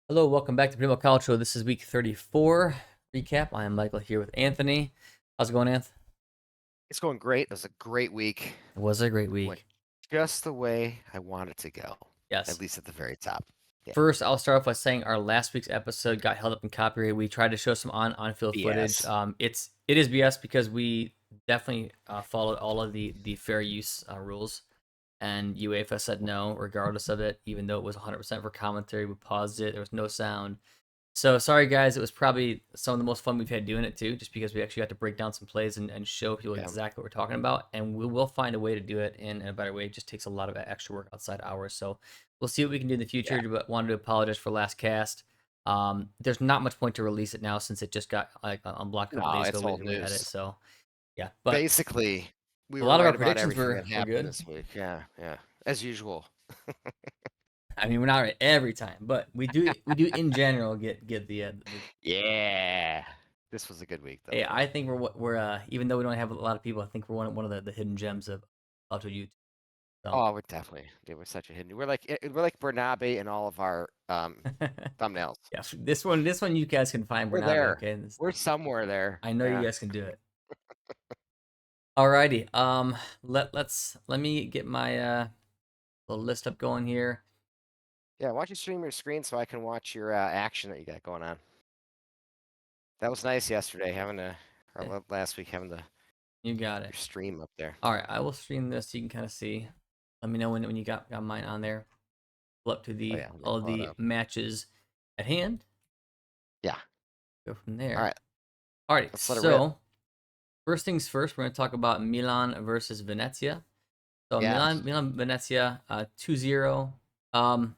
Hello, welcome back to Primo Calcio. This is week 34 recap. I am Michael here with Anthony. How's it going, Anth? It's going great. It was a great week. It was a great Went week. just the way I want it to go, at Yes. least at the very top. Yeah. First, I'll start off by saying our last week's episode got held up in copyright. We tried to show some on-field footage. BS. It is BS because we definitely followed all of the fair use rules, and UEFA said no, regardless of it. Even though it was 100% for commentary, we paused it. There was no sound. So sorry, guys. It was probably some of the most fun we've had doing it too, just because we actually got to break down some plays and show people Yeah. exactly what we're talking about. And we will find a way to do it in a better way. It just takes a lot of extra work outside hours. So we'll see what we can do in the Yeah. future. But wanted to apologize for last cast. There's not much point to release it now since it just got like unblocked a couple No, days ago. it's old We had it. news. So yeah, but Basically, we a were lot of our right about predictions everything were that were happened good. this week. Yeah. Yeah. As usual. I mean, we're not right every time, but we do in general get the Yeah. This was a good week, though. Hey, I think we're even though we don't have a lot of people, I think we're one of the hidden gems of auto YouTube. So Oh, we're definitely. Dude, we're such a hidden. We're like Bernabe in all of our thumbnails. yeah, this one you guys can find We're Bernabe. there. Okay, We're somewhere there. I know you Yeah. guys can do it. Alrighty, let me get my little list up going here. Yeah. Why don't you stream your screen so I can watch your action that you got going on? That was nice yesterday having Eh, last week having You got your it. stream up there. All right, I will stream this so you can kind of see. Let me know when you got mine on there. Pull up to Oh the yeah, let me all of pull it the up. matches at hand. Yeah. Go from All there. right, Alrighty, let's let it rip. so first things first, we're going to talk about Milan versus Venezia. So Yes. Milan Venezia 2-0. Um,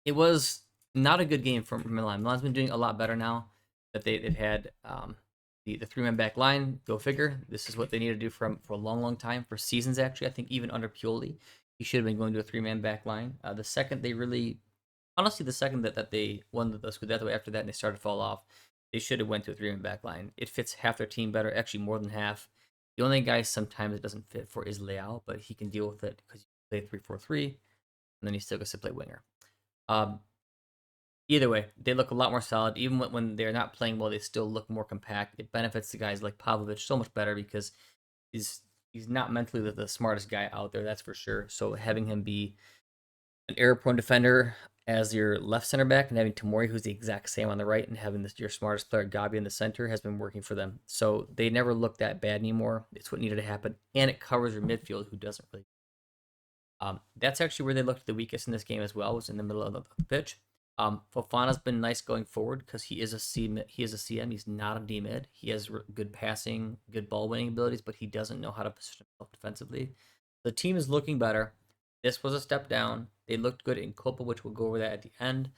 it was not a good game for Milan. Milan's been doing a lot better now that they've had the three-man back line. Go figure. This is what they need to do for a long time, for seasons actually. I think even under Pioli, he should have been going to a three-man back line. The second they really, honestly, the second that they won the Scudetto after that and they started to fall off, they should have went to a three-man back line. It fits half their team better, actually more than half. The only guy sometimes it doesn't fit for is Leao, but he can deal with it because you play 3-4-3, and then he still gets to play winger. Um, Either way, they look a lot more solid. Even when they're not playing well, they still look more compact. It benefits the guys like Pavlovic so much better because he's he's not mentally the smartest guy out there, that's for sure. So having him be an error-prone defender as your left center back and having Tomori, who's the exact same on the right, and having your smartest player Gabi in the center has been working for them. So they never look that bad anymore. It's what needed to happen, and it covers your midfield, who doesn't really. That's actually where they looked the weakest in this game as well. Was in the middle of the pitch. Fofana's been nice going forward because he is a CM. He's not a D mid. He has good passing, good ball winning abilities, but he doesn't know how to position himself defensively. The team is looking better. This was a step down. They looked good in Copa, which we'll go over that at the end.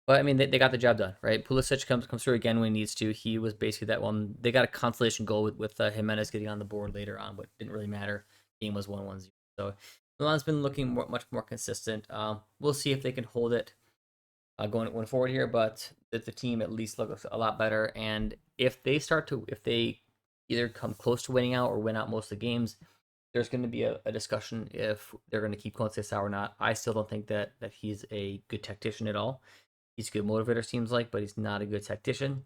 But I mean, they got the job done, right? Pulisic comes through again when he needs to. He was basically that one. They got a consolation goal with Jimenez getting on the board later on, but didn't really matter. Game was 1-1-0. So Milan's been looking much more consistent. We'll see if they can hold it going forward here, but the team at least looks a lot better. And if they either come close to winning out or win out most of the games, there's going to be a discussion if they're going to keep Conte or not. I still don't think that he's a good tactician at all. He's a good motivator, seems like, but he's not a good tactician.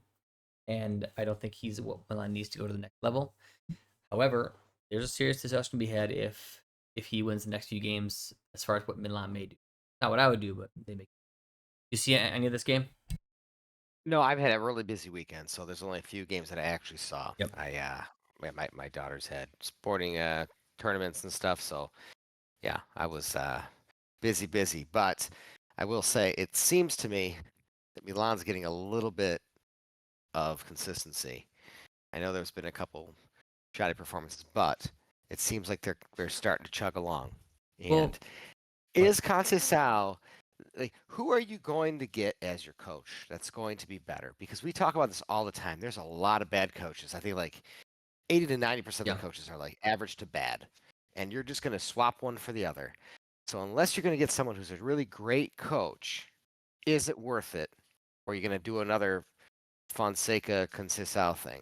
And I don't think he's what Milan needs to go to the next level. However, there's a serious discussion to be had if he wins the next few games as far as what Milan may do. Not what I would do, but they make. You see any of this game? No, I've had a really busy weekend, so there's only a few games that I actually saw. Yep. My daughters had sporting tournaments and stuff, so yeah, I was busy. But I will say, it seems to me that Milan's getting a little bit of consistency. I know there's been a couple shoddy performances, but it seems like they're starting to chug along. Well, And is Conceição, like, who are you going to get as your coach that's going to be better? Because we talk about this all the time. There's a lot of bad coaches. I think like 80 to 90% of yeah. the coaches are like average to bad, and you're just going to swap one for the other. So unless you're going to get someone who's a really great coach, is it worth it? Or are you going to do another Fonseca Conceição thing?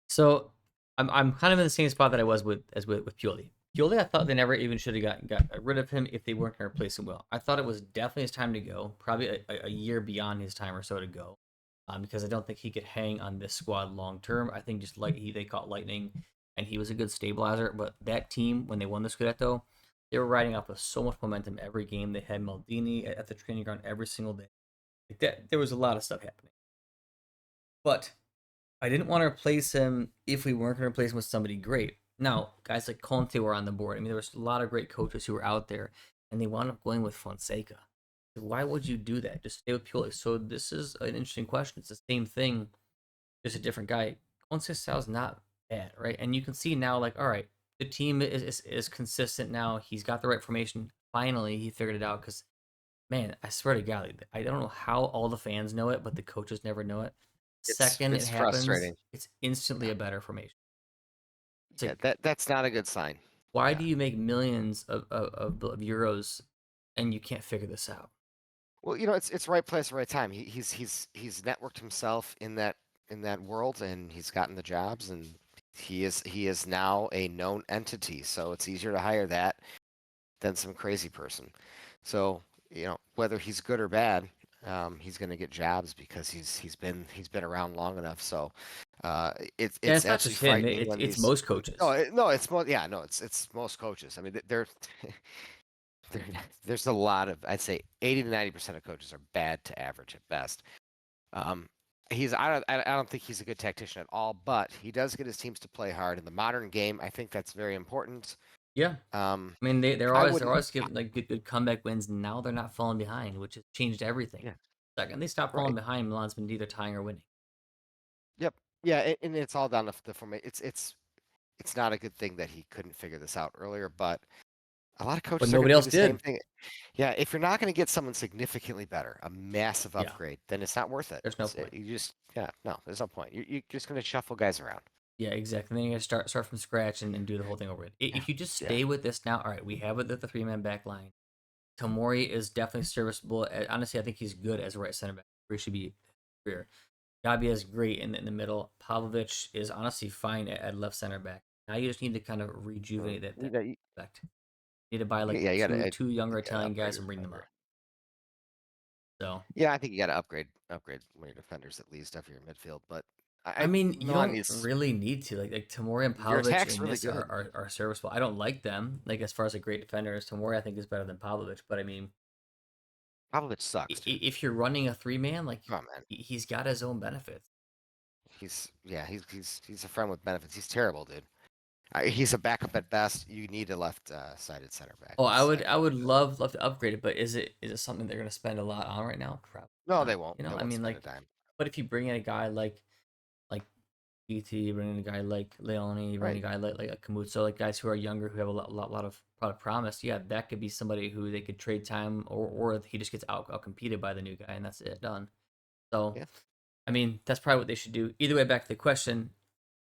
So I'm kind of in the same spot that I was with Pioli. Pioli, I thought they never even should have got rid of him if they weren't going to replace him well. I thought it was definitely his time to go, probably a year beyond his time or so to go, because I don't think he could hang on this squad long term. I think just like they caught lightning, and he was a good stabilizer. But that team, when they won the Scudetto, they were riding off of so much momentum every game. They had Maldini at the training ground every single day. Like that, there was a lot of stuff happening. But I didn't want to replace him if we weren't going to replace him with somebody great. Now, guys like Conte were on the board. I mean, there was a lot of great coaches who were out there, and they wound up going with Fonseca. Why would you do that? Just stay with Pioli. So this is an interesting question. It's the same thing, just a different guy. Conte's style is not bad, right? And you can see now, like, all right, the team is consistent now. He's got the right formation. Finally, he figured it out. Because man, I swear to God, I don't know how all the fans know it, but the coaches never know it. Second it It's happens, frustrating. it's instantly Yeah, a better formation. It's yeah, like, that's not a good sign. why Yeah. do you make millions of euros and you can't figure this out? Well, it's right place, right time. He's networked himself in that world, and he's gotten the jobs, and he is now a known entity. So it's easier to hire that than some crazy person. So whether he's good or bad, he's going to get jobs because he's been around long enough. So it's And it's it's not absolutely just him; frightening it's when it's these. most No, coaches. no, it's most, yeah, no, it's most coaches. I mean, there, there's a lot of, I'd say 80 to 90% of coaches are bad to average at best. Um, I don't think he's a good tactician at all, but he does get his teams to play hard in the modern game. I think that's very important. Yeah, Um, I mean I they're wouldn't, always giving like good comeback wins. Now they're not falling behind, which has changed everything. yeah, Second they stop falling right. behind, Milan's been either tying or winning. Yep. Yeah, and it's all down to the formation. It's not a good thing that he couldn't figure this out earlier, but a lot of But coaches are going nobody to do else the same did. thing. Yeah, if you're not going to get someone significantly better, a massive Yeah, upgrade, then it's not worth it. there's no point. You just, yeah, no, there's no point. You're just going to shuffle guys around. Yeah, exactly. Then you gotta start from scratch and do the whole thing over. Yeah, If you just yeah. stay with this now, all right, we have it at the 3-man back line. Tomori is definitely serviceable. Honestly, I think he's good as a right center back. He should be career. Gabi is great in the middle. Pavlovic is honestly fine at left center back. Now you just need to kind of rejuvenate that aspect. You need to buy like Yeah, two younger you got to Italian upgrade guys your and bring them defender. up. So Yeah, I think you got to upgrade one of your defenders at least of your midfield. But I mean, you Milan don't needs really need to like Tomori and your Pavlovic attack's in really this good. are serviceable. I don't like them like as far as a great defenders. Tomori I think is better than Pavlovic, but I mean, Pavlovic sucks, dude. if you're running a 3-man, like Come on, man. he's got his own benefits. He's a friend with benefits. He's terrible, dude. He's a backup at best. You need a left-sided center back. Oh, He's I I can't would do it. love to upgrade it, but is it something they're gonna spend a lot on right now? Probably No, not. they won't. You know, They I won't mean, spend a like, dime. but if you bring in a guy like BT, bring in a guy like Leone, you bring in a Right. guy like a Camuzzo, like guys who are younger who have a lot of product promise. Yeah, that could be somebody who they could trade time, or he just gets out competed by the new guy, and that's it, done. So, Yeah. I mean, that's probably what they should do. Either way, back to the question,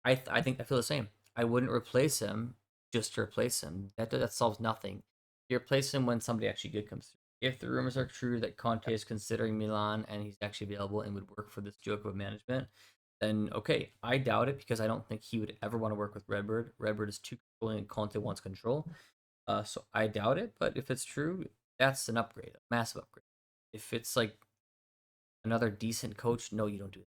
I think I feel the same. I wouldn't replace him just to replace him. That solves nothing. You replace him when somebody actually good comes through. If the rumors are true that Conte is considering Milan and he's actually available and would work for this joke of management, then okay. I doubt it because I don't think he would ever want to work with Redbird. Redbird is too controlling and Conte wants control. So I doubt it. But if it's true, that's an upgrade, a massive upgrade. If it's like another decent coach, no, you don't do it.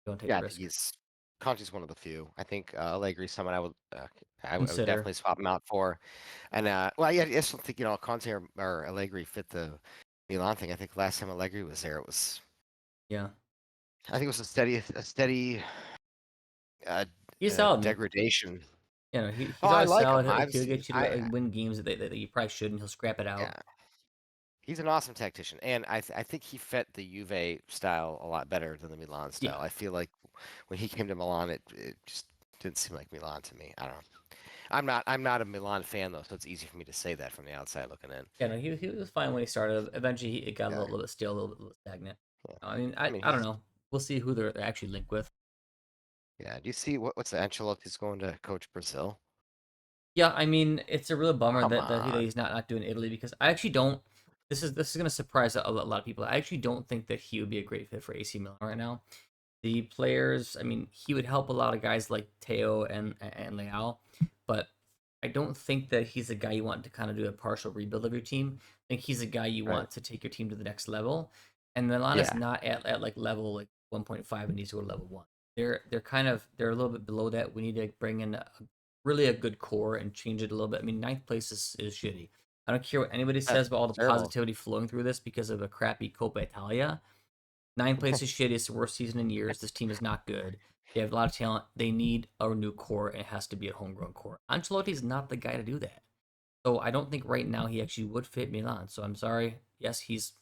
Don't take the Yeah, I think risk. he's Conti's one of the few. I think Allegri's someone I would Consider. definitely swap him out for. And well, yeah, I just don't think Conte or Allegri fit the Milan thing. I think last time Allegri was there, Yeah. I think it was a steady uh, He's solid, man. degradation. You know, Oh, he's I always like him. solid. He'll get you to win games that you probably shouldn't. He'll scrap it out. Yeah, he's an awesome tactician, and I think he fit the Juve style a lot better than the Milan Yeah. style. I feel like when he came to Milan, it just didn't seem like Milan to me. I don't know. I'm not a Milan fan though, so it's easy for me to say that from the outside looking in. Yeah, no, he was fine when he started. Eventually, it got a Yeah, little bit stale, a little stagnant. yeah. I mean, I mean, I don't he's know. We'll see who they're actually linked with. yeah. Do you see what's the Ancelotti's going to coach Brazil? Yeah, I mean, it's a real bummer Come that on. he's not doing Italy because I actually don't. This is gonna surprise a lot of people. I actually don't think that he would be a great fit for AC Milan right now. The players, I mean, he would help a lot of guys like Teo and Leao, but I don't think that he's a guy you want to kind of do a partial rebuild of your team. I think he's a guy you Right. want to take your team to the next level. And Milan is Yeah. not at like level like 1.5 and needs to go to level 1. They're a little bit below that. We need to bring in really a good core and change it a little bit. I mean, ninth place is shitty. I don't care what anybody says about all the Terrible. positivity flowing through this because of a crappy Coppa Italia. Ninth place is shitty. It's the worst season in years. This team is not good. They have a lot of talent. They need a new core, and it has to be a homegrown core. Ancelotti's not the guy to do that. So I don't think right now he actually would fit Milan. So I'm sorry. Yes, he's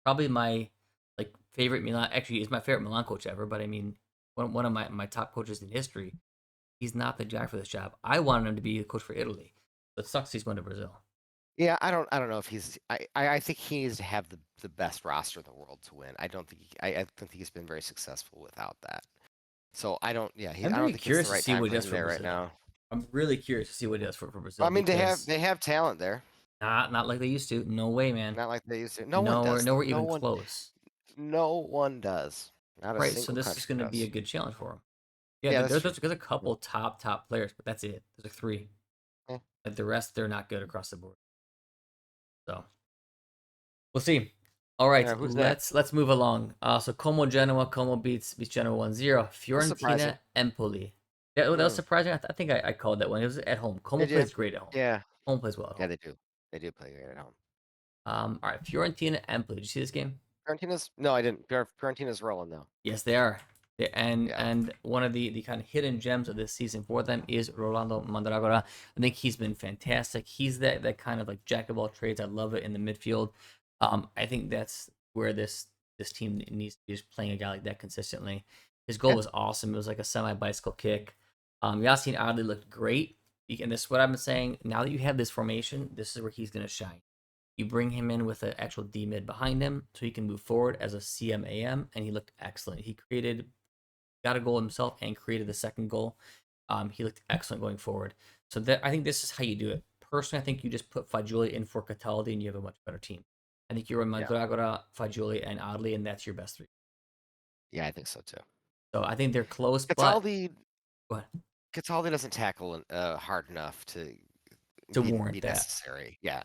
probably my like favorite Milan. Actually, he's my favorite Milan coach ever. But I mean, one of my top coaches in history. He's not the guy for this job. I wanted him to be the coach for Italy. But it sucks he's going to Brazil. Yeah, I don't know if he's I think he needs to have the best roster in the world to win. I don't think he's been very successful without that. So I'm I don't very think it's the curious to right see time what he for does him for there right Brazil. now. I'm really curious to see what he does for I Brazil mean, because they have talent there, not like they used to. No way, man. not like they used to. No one Nowhere, does though. nowhere even close. No one does. Not a Right, so single this is country going to be a does. good challenge for him. Yeah, Yeah, that's true. there's a Yeah. couple top players, but that's it. There's like three. Yeah. Like the rest, they're not good across the board. So we'll see. All right, Yeah, who's that? let's move along. So Como Genoa, Como beats Genoa 1-0. That's surprising. Fiorentina Empoli. That was Mm, surprising. I think I called that one. It was at home. Como they did. plays great at home. Yeah. Home plays well at Yeah, home. they do. They do play great at home. All right, Fiorentina Empoli. Did you see this game? Fiorentina's no, I didn't. Fiorentina's rolling though. Yes, they are. Yeah. And one of the kind of hidden gems of this season for them is Rolando Mandragora. I think he's been fantastic. He's that kind of like jack of all trades. I love it in the midfield. I think that's where this team needs to be, just playing a guy like that consistently. His goal Yeah. was awesome. It was like a semi bicycle kick. Yassine Adli looked great. And this is what I've been saying. Now that you have this formation, this is where he's going to shine. You bring him in with an actual D mid behind him so he can move forward as a CMAM, and he looked excellent. He got a goal himself and created the second goal. He looked excellent going forward. So that I think this is how you do it. Personally, I think you just put Fagioli in for Cataldi and you have a much better team. I think you run Yeah. Mandragora, Fagioli, and Adli, and that's your best three. Yeah, I think so too. So I think they're close, but Cataldi go ahead, Cataldi doesn't tackle hard enough to to be warrant that. necessary. Yeah.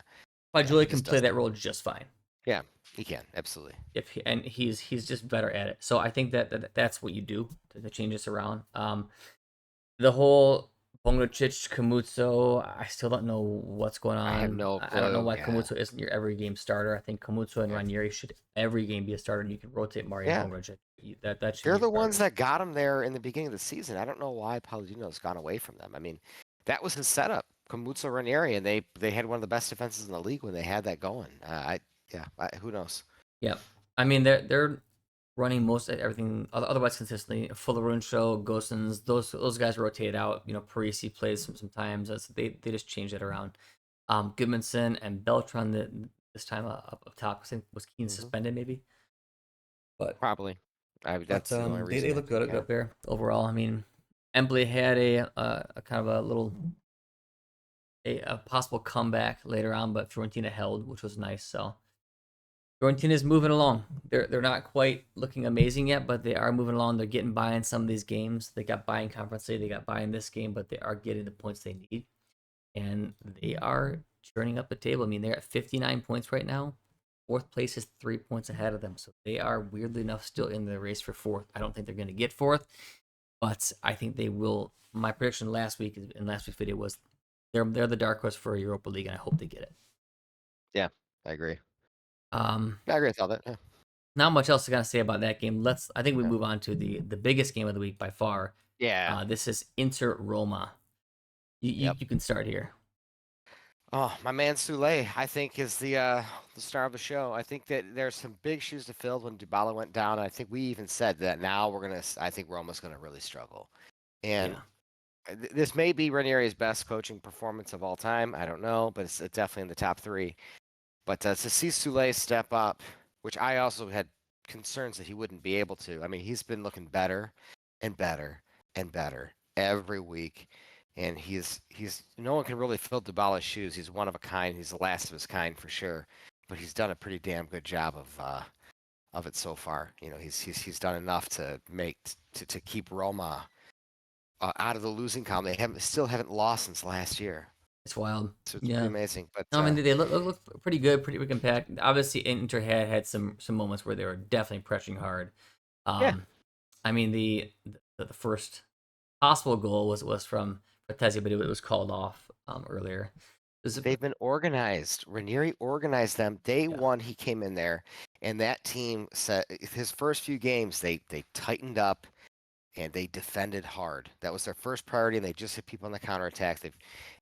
Yeah, he Fagioli can just play doesn't. that role just fine. Yeah, he can. Absolutely. And he's just better at it. So I think that's what you do to change this around. The whole Pongracic Kamutso, I still don't know what's going I have on. no I don't know clue. why Yeah. Kamutso isn't your every game starter. I think Kamutso and Yeah. Ranieri should every game be a starter, and you can rotate Mario Yeah. Pongracic. That should They're be the your ones starters. that got him there in the beginning of the season. I don't know why Palladino's gone away from them. I mean, that was his setup. Kamutsa Ranieri, and they had one of the best defenses in the league when they had that going. Who knows? Yeah, I mean they're running most of everything otherwise consistently. Fullerun show, Gosens, those guys rotate out. Parisi plays sometimes. They just change it around. Goodmanson and Beltran this time up top. I think was Keane Hmm. suspended maybe, but Probably. That's the only they reason I look think. good Yeah. up there overall. I mean, Empoli had a kind of a little a possible comeback later on, but Fiorentina held, which was nice. So Fiorentina's moving along. They're not quite looking amazing yet, but they are moving along. They're getting by in some of these games. They got by in Conference League, they got by in this game, but they are getting the points they need, and they are churning up the table. I mean, they're at 59 points right now. Fourth place is 3 points ahead of them, so they are weirdly enough still in the race for fourth. I don't think they're going to get fourth, but I think they will. My prediction last week in last week's video was they're the dark horse for Europa League, and I hope they get it. Yeah, I agree. Um, I agree with all that. Yeah. Not much else to kind of say about that game. I think we Yeah. move on to the biggest game of the week by far. Yeah. This is Inter Roma. Yep. You can start here. Oh, my man Soule, I think is the star of the show. I think that there's some big shoes to fill when Dybala went down. I think we even said that now I think Roma's gonna really struggle. And Yeah, this may be Ranieri's best coaching performance of all time. I don't know, but it's definitely in the top three. But to see Soule step up, which I also had concerns that he wouldn't be able to. I mean, he's been looking better and better and better every week. And he's no one can really fill Dybala's shoes. He's one of a kind. He's the last of his kind for sure. But he's done a pretty damn good job of it so far. He's done enough to to keep Roma out of the losing column. They still haven't lost since last year. It's wild. So it's pretty Yeah. amazing. But No, I mean they look pretty good, pretty compact. Obviously, Inter had some moments where they were definitely pressing hard. yeah, Um, I mean the first possible goal was from Patezzi, but it was called off earlier. This is, they've been organized. Ranieri organized them. Day yeah, one, he came in there, and that team said his first few games they tightened up and they defended hard. That was their first priority, and they just hit people on the counterattack. They've,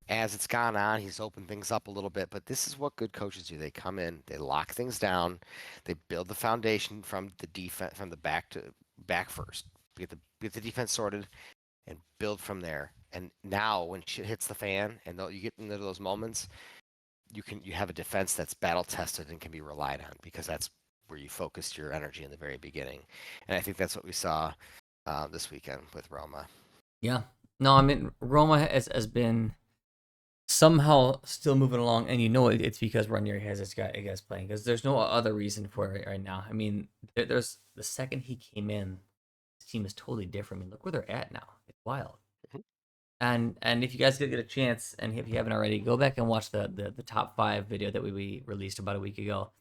as it's gone on, he's opened things up a little bit. But this is what good coaches do. They come in, they lock things down, they build the foundation from the defense, from the back to back first. Get the defense sorted and build from there. And now, when shit hits the fan, and you get into those moments, you have a defense that's battle tested and can be relied on because that's where you focused your energy in the very beginning. And I think that's what we saw this weekend with Roma. yeah. No, I mean Roma has been somehow still moving along, and it's because Ranieri has his guys playing because there's no other reason for it right now. I mean, there's the second he came in, this team is totally different. I mean, look where they're at now. It's wild. Mhm. And if you guys get a chance, and if you haven't already, go back and watch the top five video that we released about a week ago.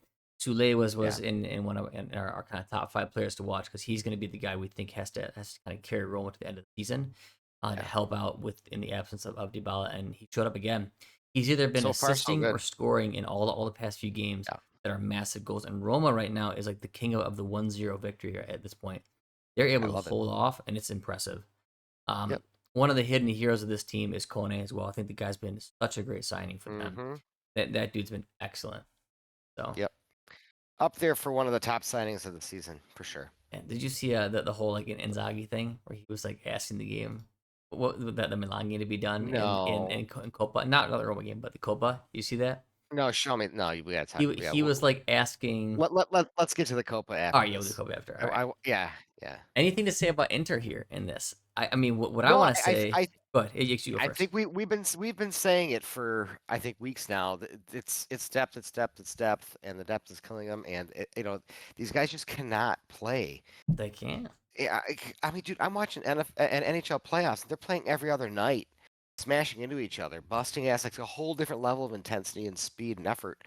Soule was Yeah, in one of in our kind of top five players to watch because he's going to be the guy we think has to kind of carry Roma to the end of the season, to yeah. help out with in the absence of Dybala, and he showed up again. He's either been So far, so assisting or good. scoring in all the past few games Yeah. that are massive goals. And Roma right now is like the king of the 1-0 victory at this point. They're I able to love it. hold off, and it's impressive. Um, Yep. one of the hidden heroes of this team is Kone as well. I think the guy's been such a great signing for them. Mm-hmm. That dude's been excellent. So, Yep. Up there for one of the top signings of the season, for sure. and did you see the whole like an Inzaghi thing where he was like asking the game what that the Milan game to be done No. in Coppa, not the Roma game, but the Coppa? You see that? No, show me. No, we gotta talk. Yeah, He was like asking. let's get to the Copa All after right, yeah, with the this. Coppa after. All right. Yeah, yeah. Anything to say about Inter here in this? I mean, what I No, want to say. Go ahead. You go I first. think we've been saying it for I think weeks now. It's depth, it's depth, it's depth, and the depth is killing them. And these guys just cannot play. They can't. Yeah, I mean, dude, I'm watching and NHL playoffs. And they're playing every other night, smashing into each other, busting ass, like a whole different level of intensity and speed and effort.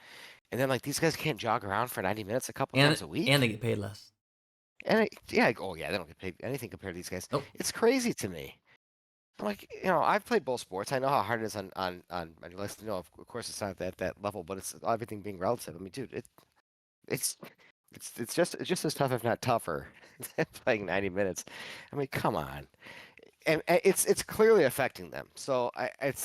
And then like these guys can't jog around for 90 minutes a couple times a And they week. get paid less. And yeah, oh yeah, they don't get paid anything compared to these guys. Nope. It's crazy to me. I'm like, I've played both sports. I know how hard it is on my list. Of course, it's not that level, but it's everything being relative. I mean, dude, it's it's just as tough, if not tougher, than playing 90 minutes. I mean, come on, and it's clearly affecting them. So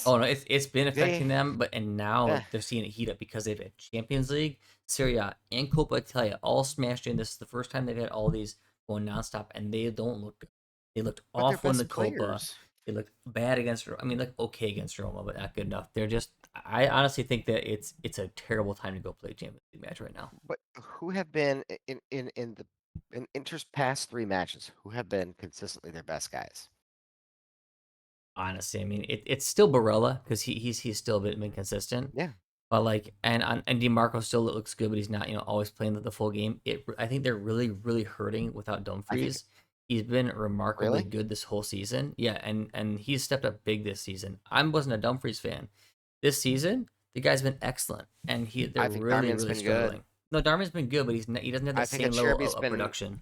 Oh no, it's been they affecting them, and now yeah. they're seeing it heat up because they've had Champions League, Serie A, and Coppa Italia all smashed in. This is the first time they've had all these going nonstop, and they don't look good. They looked But they're awful in the best Coppa. players. They looked bad against. I mean, like okay against Roma, but not good enough. They're just. I honestly think that it's a terrible time to go play a Champions League match right now. But who have been in Inter's past three matches? Who have been consistently their best guys? Honestly, I mean, it's still Barella because he's still been consistent. Yeah, But like, and DeMarco still looks good, but he's not always playing the full game. I think they're really hurting without I think Dumfries. He's been remarkably really. good this whole season. Yeah, and he's stepped up big this season. I wasn't a Dumfries fan. This season, the guy's been excellent, and they're I think Darmian's really been good. struggling. No, Darmin's been good, but he doesn't have I that think same level Acerbi's of been. production.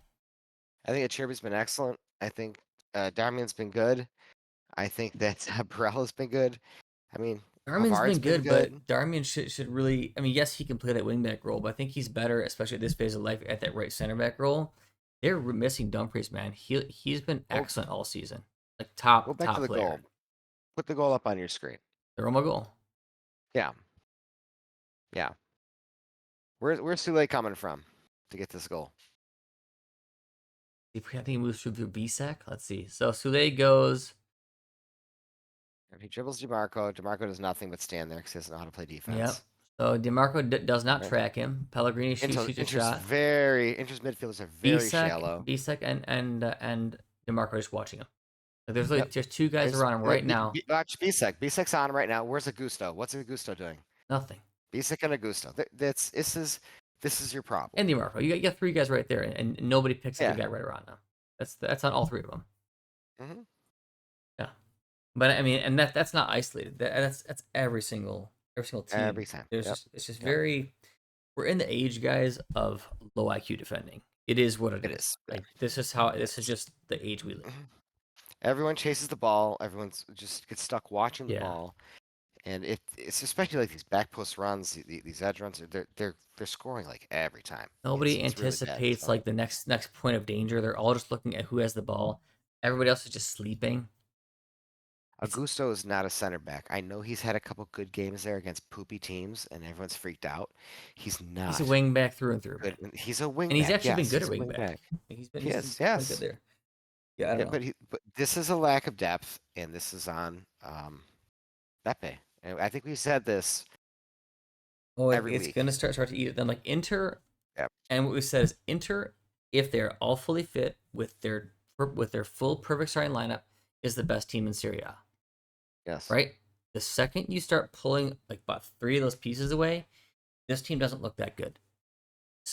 I think Acerbi's been excellent. I think Darmian's been good. I think that Barella's been good. I mean, Darmin's Pavard's been been good, good. but Darmian should really. I mean, yes, he can play that wingback role, but I think he's better, especially at this phase of life, at that right center back role. They're missing Dumfries, man. He's been Well, excellent all season, like go back to top the goal. player. Put the goal up on your screen. The Roma goal. Yeah, yeah. Where's Soule coming from to get this goal? I think he moves through Bisek. Let's see. So Sule goes. He dribbles DeMarco. DeMarco does nothing but stand there because he doesn't know how to play Yep. defense. So Demarco does not Right. track him. Pellegrini shoots a shot. Inter's midfielders are very Bisek, shallow. Bisek, and Demarco just watching him. So there's like Yep. just two guys around him right now. Watch Bisek. Bisek's on right now. Where's Augusto? What's Augusto doing? Nothing. Bisek and Augusto. This is your problem. And DeMarco. You got three guys right there, and nobody picks up the Yeah. guy right around now. That's on all three of them. Hmm. Yeah. But I mean, and that's not isolated. That's every single team. every time. There's Yep. just it's just Yep. very we're in the age, guys, of low IQ defending. It is what it It is. is. Yeah. Like this is It's just the age we live. mhm. Everyone chases the ball. Everyone's just gets stuck watching the Yeah. ball. And it's especially like these back post runs, these edge runs. They're scoring like every time. Nobody It's really bad. anticipates So like the next point of danger. They're all just looking at who has the ball. Everybody else is just sleeping. It's Augusto is not a center back. I know he's had a couple good games there against poopy teams, and everyone's freaked out. He's he's a not wing back through and through, good. man. He's a wing And he's back. actually been Yes, good at he's a wing wing back. back. He's He is. been good Yes. there. Yeah, I don't Yeah, know. but this is a lack of depth, and this is on Pepe. And I think we said this Oh, every it's week. gonna start to eat it. Then like Inter, Yep. and what we said is Inter, if they're all fully fit with their full perfect starting lineup, is the best team in Serie A. Yes. Right. The second you start pulling like about three of those pieces away, this team doesn't look that good.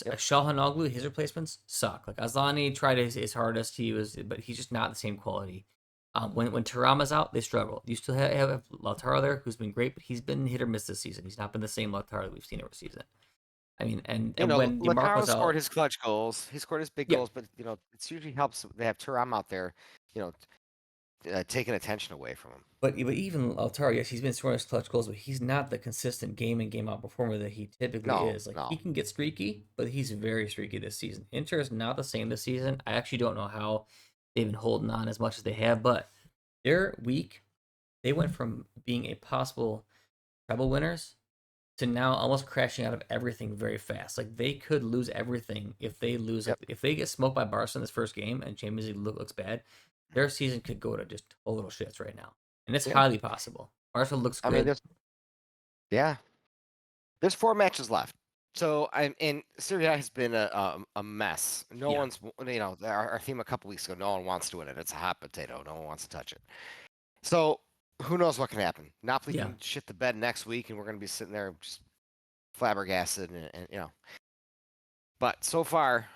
Yep. Shalhanoglu, his replacements suck. Like Azlani tried his hardest, but he's just not the same quality. When Tarama's out, they struggle. You still have Lautaro there, who's been great, but he's been hit or miss this season. He's not been the same Lautaro that we've seen over season. I mean, You and know, when Lautaro Demarco's scored out, his clutch goals. He scored his big yeah, goals, but it's usually helps. They have Thuram out there, you know, taking attention away from him. but even Lautaro, yes, he's been scoring his clutch goals, but he's not the consistent game in game out performer that he typically No, is. Like he no. can get streaky, but he's very streaky this season. Inter is not the same this season. I actually don't know how they've been holding on as much as they have, but they're weak. They went from being a possible treble winners to now almost crashing out of everything very fast. Like they could lose everything if they lose. Like Yep. if they get smoked by Barca in this first game and Champions League looks bad, their season could go to just total shits right now, and it's Yeah. highly possible. Barca looks I mean, good. yeah, there's 4 matches left. So and Serie A has been a mess. No Yeah, one's, our theme a couple weeks ago. No one wants to win it. It's a hot potato. No one wants to touch it. So who knows what can happen? Napoli yeah, can shit the bed next week, and we're going to be sitting there just flabbergasted, and. But so far,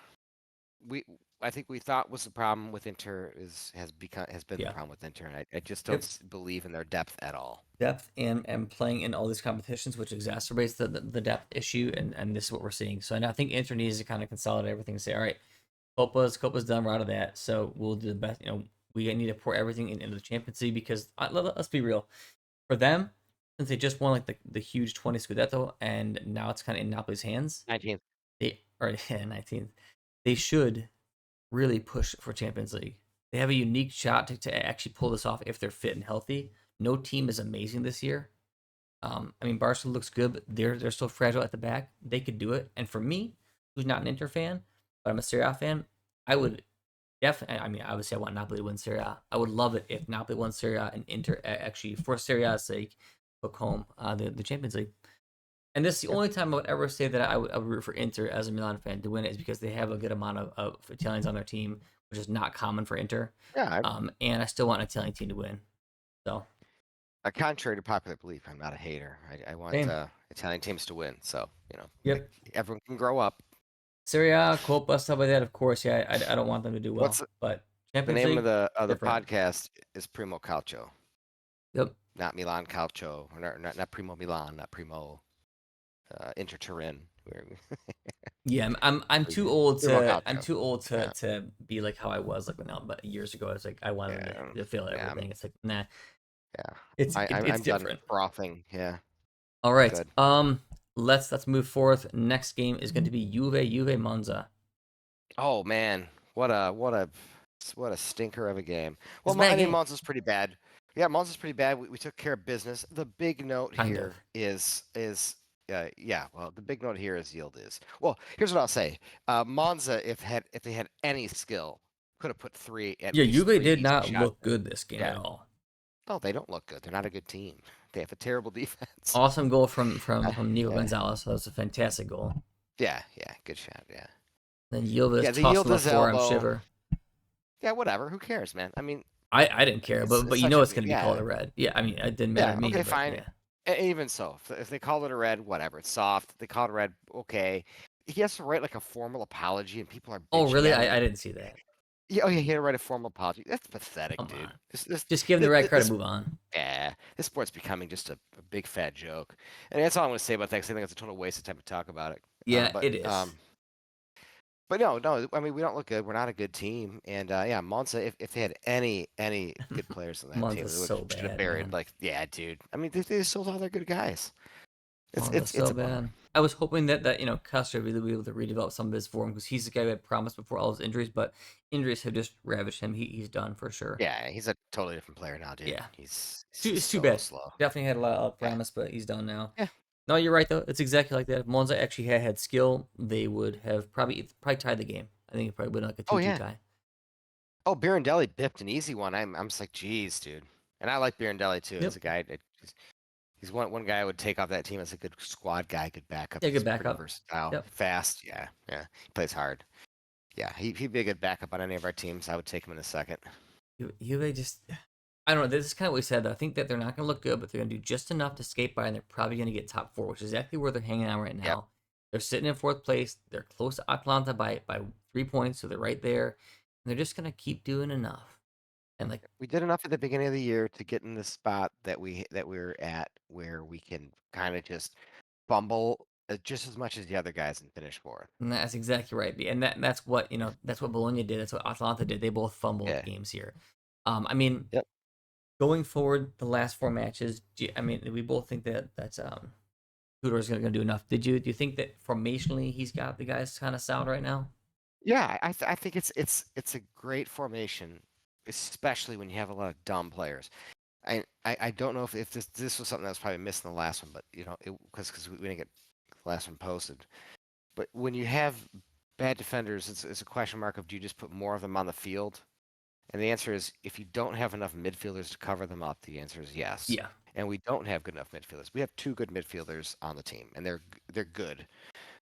we I think we thought was the problem with Inter has been the yeah. problem with Inter, and I just don't Yep. believe in their depth at all. Depth and playing in all these competitions, which exacerbates the depth issue, and this is what we're seeing. So I think Inter needs to kind of consolidate everything and say, all right, Copa's done. We're out of that, so we'll do the best. We need to pour everything into the Champions League because let's be real, for them, since they just won like the huge 20 Scudetto, and now it's kind of in Napoli's hands. 19th. They are 19th. They should really push for Champions League. They have a unique shot to actually pull this off if they're fit and healthy. No team is amazing this year. I mean, Barca looks good, but they're still fragile at the back. They could do it. And for me, who's not an Inter fan, but I'm a Serie A fan, I would definitely. I mean, obviously, I want Napoli to win Serie A. I would love it if Napoli won Serie A and Inter actually, for Serie A's sake, took home the Champions League. And this is the Yeah, only time I would ever say that I would root for Inter as a Milan fan to win it is because they have a good amount of Italians on their team, which is not common for Inter. yeah. And I still want an Italian team to win. So Contrary to popular belief, I'm not a hater. I want same. Italian teams to win. So like Yep. everyone can grow up. Serie A, Coppa, stuff like that. Of course, yeah. I don't want them to do What's well, but the Champions name of League, the different. podcast? Is Primo Calcio, Yep. not Milan Calcio, or not Primo Milan, not Primo Inter Turin. Yeah, I'm too old Primo to Calcio. Yeah, to be like how I was like when but years ago. I was like I wanted yeah, to fail at yeah. everything. It's like nah, Yeah, it's I'm done different. frothing. Yeah, All right. good. Let's move forth. Next game is going to be Juve Monza. Oh man, what a stinker of a game. It's Well, a bad I mean, game, Monza's pretty bad. Yeah, Monza's pretty bad. We took care of business. The big note kind of. here yeah. Well, the big note here is yield is. Well, here's what I'll say. Monza, if they had any skill, could have put at Yeah, least Juve three did easy not shots look in. good this game at Yeah. all. No, they don't look good. They're not a good team. They have a terrible defense. Awesome goal from Nico Yeah, Gonzalez. That was a fantastic goal. yeah, good shot. Yeah, Then Yildiz yeah. The tossed yield him a is forearm elbow. shiver. Yeah, whatever. Who cares, man? I mean, I didn't care, it's but you such know a it's going to be called yeah. a red. Yeah, I mean it didn't matter Yeah, to me, okay, but fine. yeah. Even so, if they call it a red, whatever. It's soft. They call it a red, okay. He has to write like a formal apology, and people are Oh bitching really? at him. I didn't see that. Yeah, oh yeah, he had to write a formal apology. That's pathetic, Come dude. on. This Just give him the this, right credit, this move on. yeah, this sport's becoming just a big fat joke, and that's all I'm going to say about that. 'Cause I think it's a total waste of time to talk about it. Yeah, But it is. no. I mean, we don't look good. We're not a good team, and yeah, Monza. If they had any good players on that team, Monza's they would so should have bad, buried. man. Like, yeah, dude. I mean, they sold all their good guys. Monza's It's so a bummer. bad. I was hoping that Castro would really be able to redevelop some of his form because he's the guy who had promised before all his injuries, but injuries have just ravaged him. He's done for sure. Yeah, he's a totally different player now, dude. Yeah, He's it's just too so bad. slow. Definitely had a lot of Yeah, promise, but he's done now. yeah. No, you're right though. It's exactly like that. If Monza actually had skill, they would have probably tied the game. I think it probably would like a Oh 2-2 yeah. tie. Oh, Birondelli bipped an easy one. I'm just like, geez, dude. And I like Birondelli too as Yep. a guy. He's one guy I would take off that team as a good squad guy, good backup. Yeah, good He's pretty backup. versatile, Yep. fast. Yeah, yeah. He plays hard. Yeah, he'd be a good backup on any of our teams. I would take him in a second. Juve just, I don't know. This is kind of what we said. Though. I think that they're not going to look good, but they're going to do just enough to skate by, and they're probably going to get top four, which is exactly where they're hanging out right Yep. now. They're sitting in fourth place. They're close to Atalanta by 3 points, so they're right there. And they're just going to keep doing enough. And like, We did enough at the beginning of the year to get in the spot that we're at, where we can kind of just fumble just as much as the other guys and finish fourth. and that's exactly right. And that's what that's what Bologna did. That's what Atalanta did. They both fumbled Yeah. games here. I mean, Yep. going forward, the last four matches. I mean, we both think that's Tudor's going to do enough. Do you think that formationally he's got the guys kind of sound right now? Yeah, I think it's a great formation, especially when you have a lot of dumb players. I don't know if this was something that was probably missed in the last one, but because we didn't get the last one posted. But when you have bad defenders, it's a question mark of, do you just put more of them on the field? And the answer is, if you don't have enough midfielders to cover them up, the answer is yes. Yeah. And we don't have good enough midfielders. We have two good midfielders on the team, and they're good,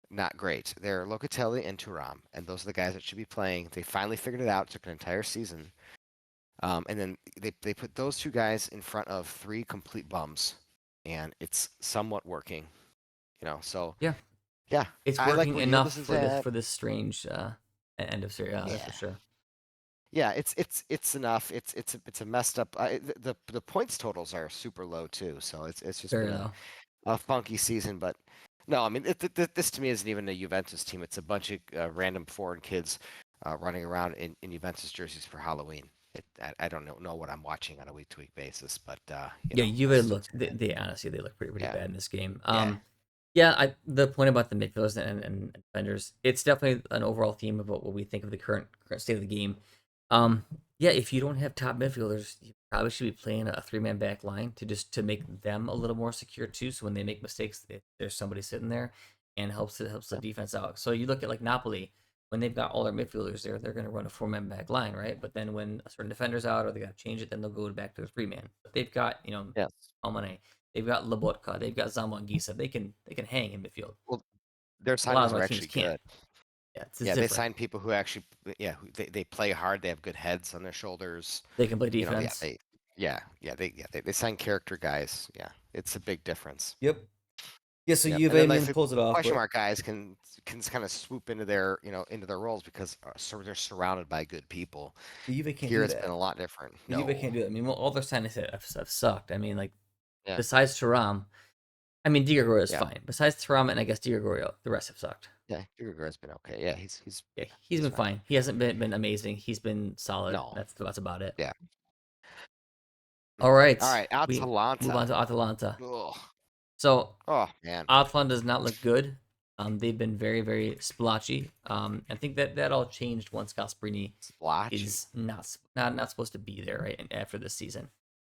not great. They're Locatelli and Thuram, and those are the guys that should be playing. They finally figured it out. It took an entire season. And then they put those two guys in front of three complete bums, and it's somewhat working. So Yeah. yeah, It's I like working what enough Yildison's for at. this strange end of Serie A, that's for Yeah, sure. yeah, it's enough. It's a messed up. The points totals are super low too, so it's just Very been low. a funky season. But no, I mean this to me isn't even a Juventus team. It's a bunch of random foreign kids running around in Juventus jerseys for Halloween. I don't know what I'm watching on a week-to-week basis, but Yeah, Juve it's looked they honestly they look pretty yeah, bad in this game. yeah, Yeah, the point about the midfielders and defenders, it's definitely an overall theme of what we think of the current state of the game. Um, yeah, if you don't have top midfielders, you probably should be playing a three-man back line to make them a little more secure too. So when they make mistakes, there's somebody sitting there and helps the yeah, defense out. So you look at like Napoli when they've got all their midfielders there, they're going to run a four-man back line, right? But then when a certain defender's out or they got to change it, then they'll go back to a three-man. But they've got yes. Almane, they've got Lobotka, they've got Zamwangisa. They can hang in midfield. Well, their A lot of signings are our teams actually can't. good. Yeah, it's Yeah, they different. sign people who actually, yeah, they play hard. They have good heads on their shoulders. They can play Yeah, defense. they sign character guys. Yeah, it's a big difference. Yep. Yeah, so Yep. And Juve, then I like mean, the pulls it off, question but mark guys can kind of swoop into their into their roles because so they're surrounded by good people. the Juve can't Here do it's been that. a lot different. The Juve No. can't do that. I mean, well, all their signings have sucked. I mean, like, Yeah. besides Thuram, I mean, Di Gregorio is Yeah. fine. Besides Thuram and I guess Di Gregorio, the rest have sucked. Yeah. Uruguay's been okay. Yeah, he's Yeah, yeah, he's he's been fine. fine. He hasn't been amazing. He's been solid. No. That's about it. Yeah. All All right, right. we move on Atalanta. to Atalanta. Ugh. So Oh man. Atalanta does not look good. They've been very, very splotchy. I think that all changed once Gasperini Splotchy. is not supposed to be there right after this season.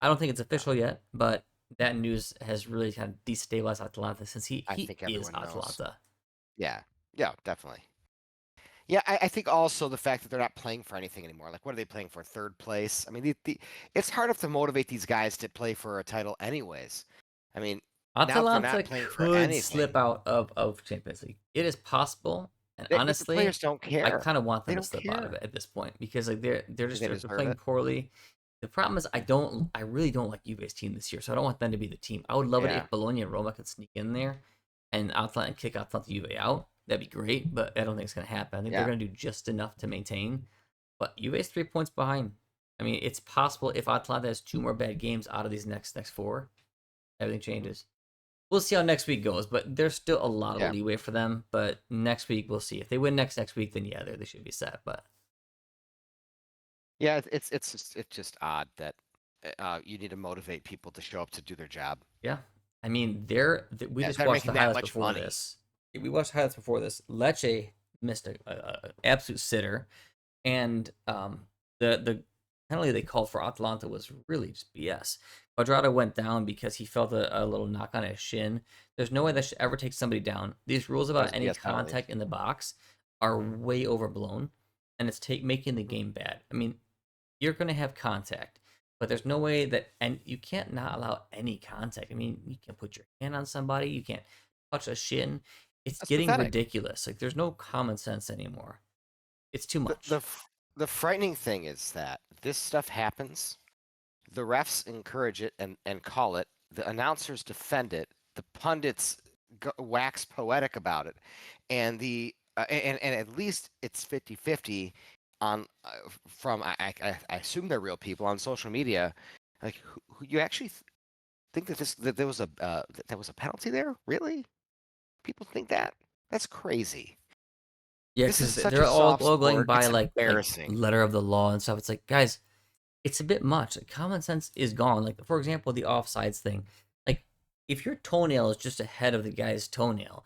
I don't think it's No, official yet, but that news has really kind of destabilized Atalanta since I he think is everyone knows. Atalanta. Yeah. Yeah, definitely. Yeah, I think also the fact that they're not playing for anything anymore. Like, what are they playing for? Third place? I mean, it's hard enough to motivate these guys to play for a title, anyways. I mean, now that they're Atalanta not playing for could slip anything, out of Champions League. It is possible, and the honestly, players don't I care. kind of want They them to don't slip out of care. it at this point because like they're just They they're deserve playing it. poorly. The problem is I really don't like Juve's team this year, so I don't want them to be the team. I would love it Yeah. if Bologna and Roma could sneak in there and Atalanta kick Atalanta Juve out. That'd be great, but I don't think it's gonna happen. I think they're Yeah. gonna do just enough to maintain. But Juve's 3 points behind. I mean, it's possible if Atalanta has 2 more bad games out of these next 4, everything changes. We'll see how next week goes, but there's still a lot of Yeah. leeway for them. But next week we'll see. If they win next week, then yeah, they should be set. But Yeah, it's just odd that you need to motivate people to show up to do their job. yeah, I mean, we just They're watched the making that highlights much before money. this. We watched highlights before this. Lecce missed a absolute sitter, and the penalty they called for Atalanta was really just BS. Quadrado went down because he felt a little knock on his shin. There's no way that should ever take somebody down. These rules That about was any BS penalty. contact in the box are way overblown, and it's making the game bad. I mean, you're going to have contact, but there's no way that, and you can't not allow any contact. I mean, you can't put your hand on somebody, you can't touch a shin. It's That's getting pathetic. ridiculous. Like, there's no common sense anymore. It's too The much. the f- the frightening thing is that this stuff happens. The refs encourage it and call it. The announcers defend it. The pundits wax poetic about it, and and at least it's 50-50 on from I assume they're real people on social media. Like who you actually think that there was that there was a penalty there? Really? People think that? That's crazy. Yeah, This is because such they're a all, soft all going sport. by It's like embarrassing. letter of the law and stuff. It's like, guys, it's a bit much. Like, common sense is gone. Like, for example, the offsides thing. Like, if your toenail is just ahead of the guy's toenail,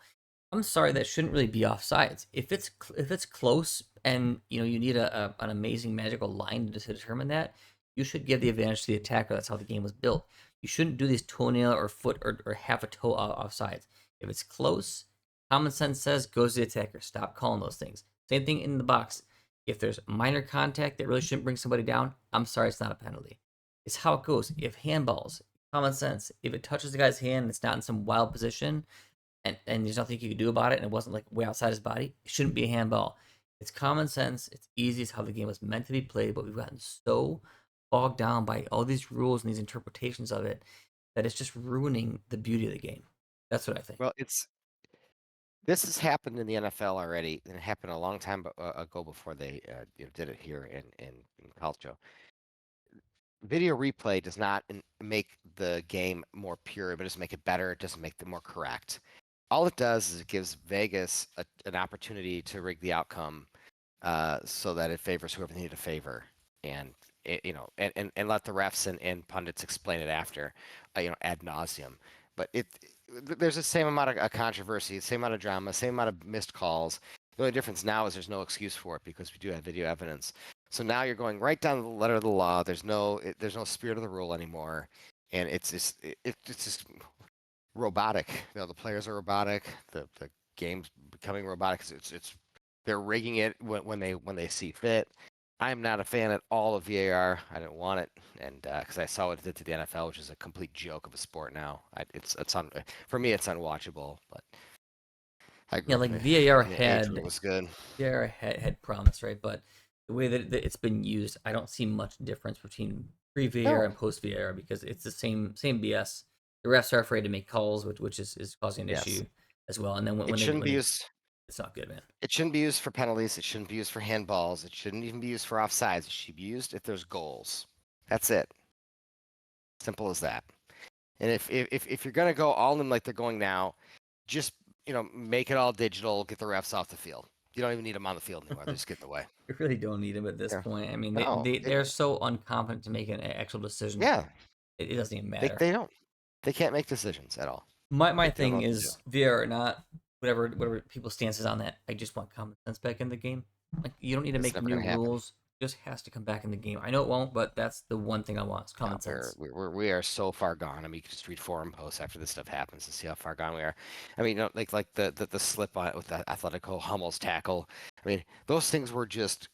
I'm sorry, that shouldn't really be offsides. If it's close and you need an amazing magical line to determine that, you should give the advantage to the attacker. That's how the game was built. You shouldn't do these toenail or foot or half a toe offsides. If it's close, common sense says goes to the attacker. Stop calling those things. Same thing in the box. If there's minor contact that really shouldn't bring somebody down, I'm sorry, it's not a penalty. It's how it goes. If handballs, common sense. If it touches the guy's hand and it's not in some wild position, and there's nothing you can do about it, and it wasn't like way outside his body, it shouldn't be a handball. It's common sense. It's easy. It's how the game was meant to be played, but we've gotten so bogged down by all these rules and these interpretations of it that it's just ruining the beauty of the game. That's what I think. Well, this has happened in the NFL already, and it happened a long time ago before they did it here in calcio. Video replay does not make the game more pure, but just make it better. It doesn't make it more correct. All it does is it gives Vegas an opportunity to rig the outcome so that it favors whoever they need to favor, and and let the refs and pundits explain it after, ad nauseum. But there's the same amount of controversy, the same amount of drama, same amount of missed calls. The only difference now is there's no excuse for it because we do have video evidence. So now you're going right down to the letter of the law. There's no spirit of the rule anymore, and it's just robotic. The players are robotic. The game's becoming robotic. It's they're rigging it when they see fit. I'm not a fan at all of VAR. I didn't want it, and because I saw what it did to the NFL, which is a complete joke of a sport now. For me, it's unwatchable. But I grew Yeah, up like VAR in an age where it had was good. VAR had promise, right? But the way that it's been used, I don't see much difference between pre VAR No, and post VAR because it's the same BS. The refs are afraid to make calls, which is causing an yes, issue as well. And then it shouldn't when be they, used. it's not good, man. It shouldn't be used for penalties. It shouldn't be used for handballs. It shouldn't even be used for offsides. It should be used if there's goals. That's it. Simple as that. And if you're gonna go all in like they're going now, just make it all digital. Get the refs off the field. You don't even need them on the field anymore. They just get in the way. You really don't need him at this Yeah. point. I mean, No. they're so unconfident to make an actual decision. Yeah. It doesn't even They matter. they don't. They can't make decisions at all. My They don't know thing what to do. is VAR or not, whatever people's stances on that. I just want common sense back in the game. Like, you don't need to It's make never new gonna happen. rules. It just has to come back in the game. I know it won't, but that's the one thing I want is No, common sense. we are so far gone. I mean, you can just read forum posts after this stuff happens to see how far gone we are. I mean, like the slip on with the Atletico Hummel's tackle. I mean, those things were just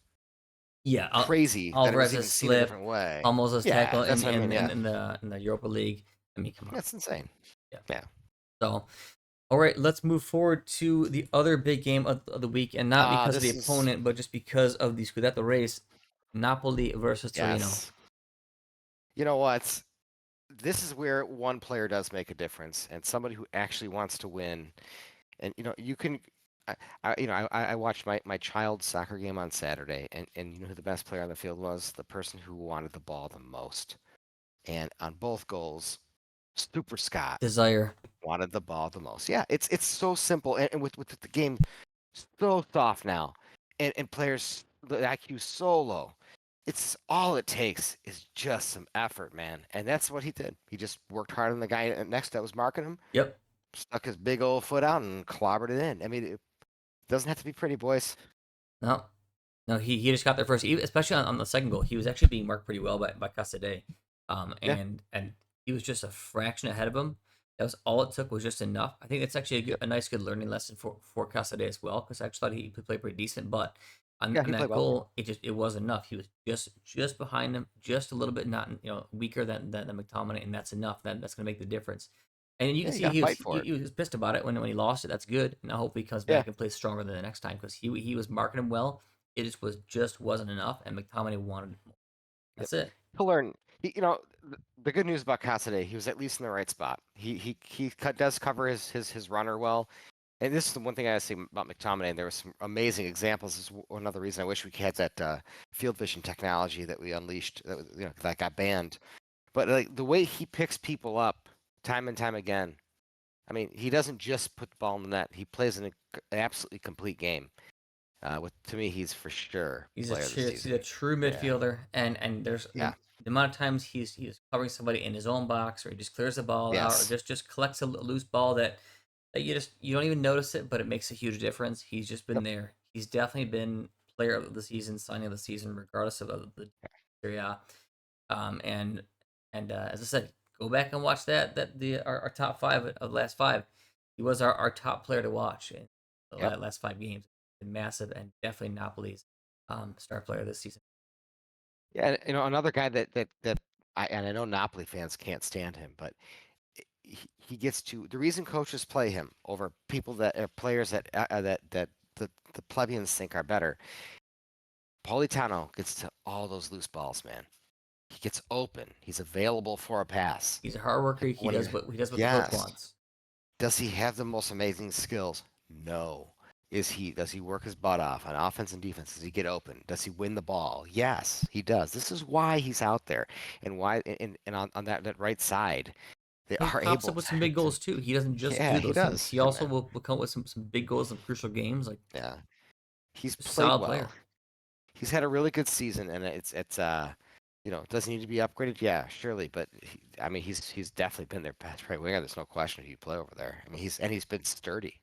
Yeah, crazy that it was Alvarez's even seen a slip, different way. Almost Yeah, tackle that's what I mean. Yeah, in the Europa League. I mean, come on. that's insane. Yeah. Yeah. So, all right, let's move forward to the other big game of the week, and not because of the This is opponent, but just because of the Scudetto race, Napoli versus Torino. yes. You know what? This is where one player does make a difference, and somebody who actually wants to win. And you can. I watched my child's soccer game on Saturday, and you know who the best player on the field was? The person who wanted the ball the most. And on both goals, Super Scott Desire. wanted the ball the most. Yeah, it's so simple, and with the game so soft now, and players the IQ so low. It's all it takes is just some effort, man, and that's what he did. He just worked hard on the guy next that was marking him, Yep. stuck his big old foot out and clobbered it in. I mean, it doesn't have to be pretty, boys. No. No, he just got there first, especially on the second goal. He was actually being marked pretty well by Casadei, Yeah, and he was just a fraction ahead of him. That was all it took was just enough. I think it's actually yep, a nice, good learning lesson for Casadei as well, because I actually thought he played pretty decent. But yeah, on he played that well. goal, it wasn't enough. He was just behind him, just a little bit not weaker than McTominay, and that's enough. That's going to make the difference. And you can Yeah, you see got to fight for it. he was pissed about it when he lost it. That's good. Now hopefully he comes Yeah, back and plays stronger than the next time because he was marking him well. It just wasn't enough, and McTominay wanted more. yep. That's it. He'll learn. The good news about Cassidy, he was at least in the right spot. Does cover his runner well. And this is the one thing I say about McTominay, and there were some amazing examples. This is another reason I wish we had that field vision technology that we unleashed that got banned. But like the way he picks people up time and time again, I mean, he doesn't just put the ball in the net. He plays an absolutely complete game. To me, he's for sure player of the He's season. a true Yeah, midfielder, and there's yeah, the amount of times he's covering somebody in his own box, or he just clears the ball out, or yes, just collects a loose ball that you don't even notice it, but it makes a huge difference. He's just been yep, there. He's definitely been player of the season, signing of the season, regardless of the Serie A. And as I said, go back and watch that our top five of the last five. He was our top player to watch in the yep. last 5 games. Been massive and definitely Napoli's star player this season. Yeah, and, another guy that I know Napoli fans can't stand him, but he gets to the reason coaches play him over people that are players that the plebeians think are better. Politano gets to all those loose balls, man. He gets open. He's available for a pass. He's a hard worker. Like He when does you're, what the coach yes. wants. Does he have the most amazing skills? No. Does he work his butt off on offense and defense? Does he get open? Does he win the ball? Yes, he does. This is why he's out there and why and on that right side, they He are pops able up with some big to goals too. He doesn't just yeah, do he those things. does. He Yeah, also man. will come with some big goals in crucial games. Like Yeah. He's just a played solid well. player. He's had a really good season and does he need to be upgraded? Yeah, surely, but I mean he's definitely been their best right winger. There's no question if you play over there. I mean he's been sturdy.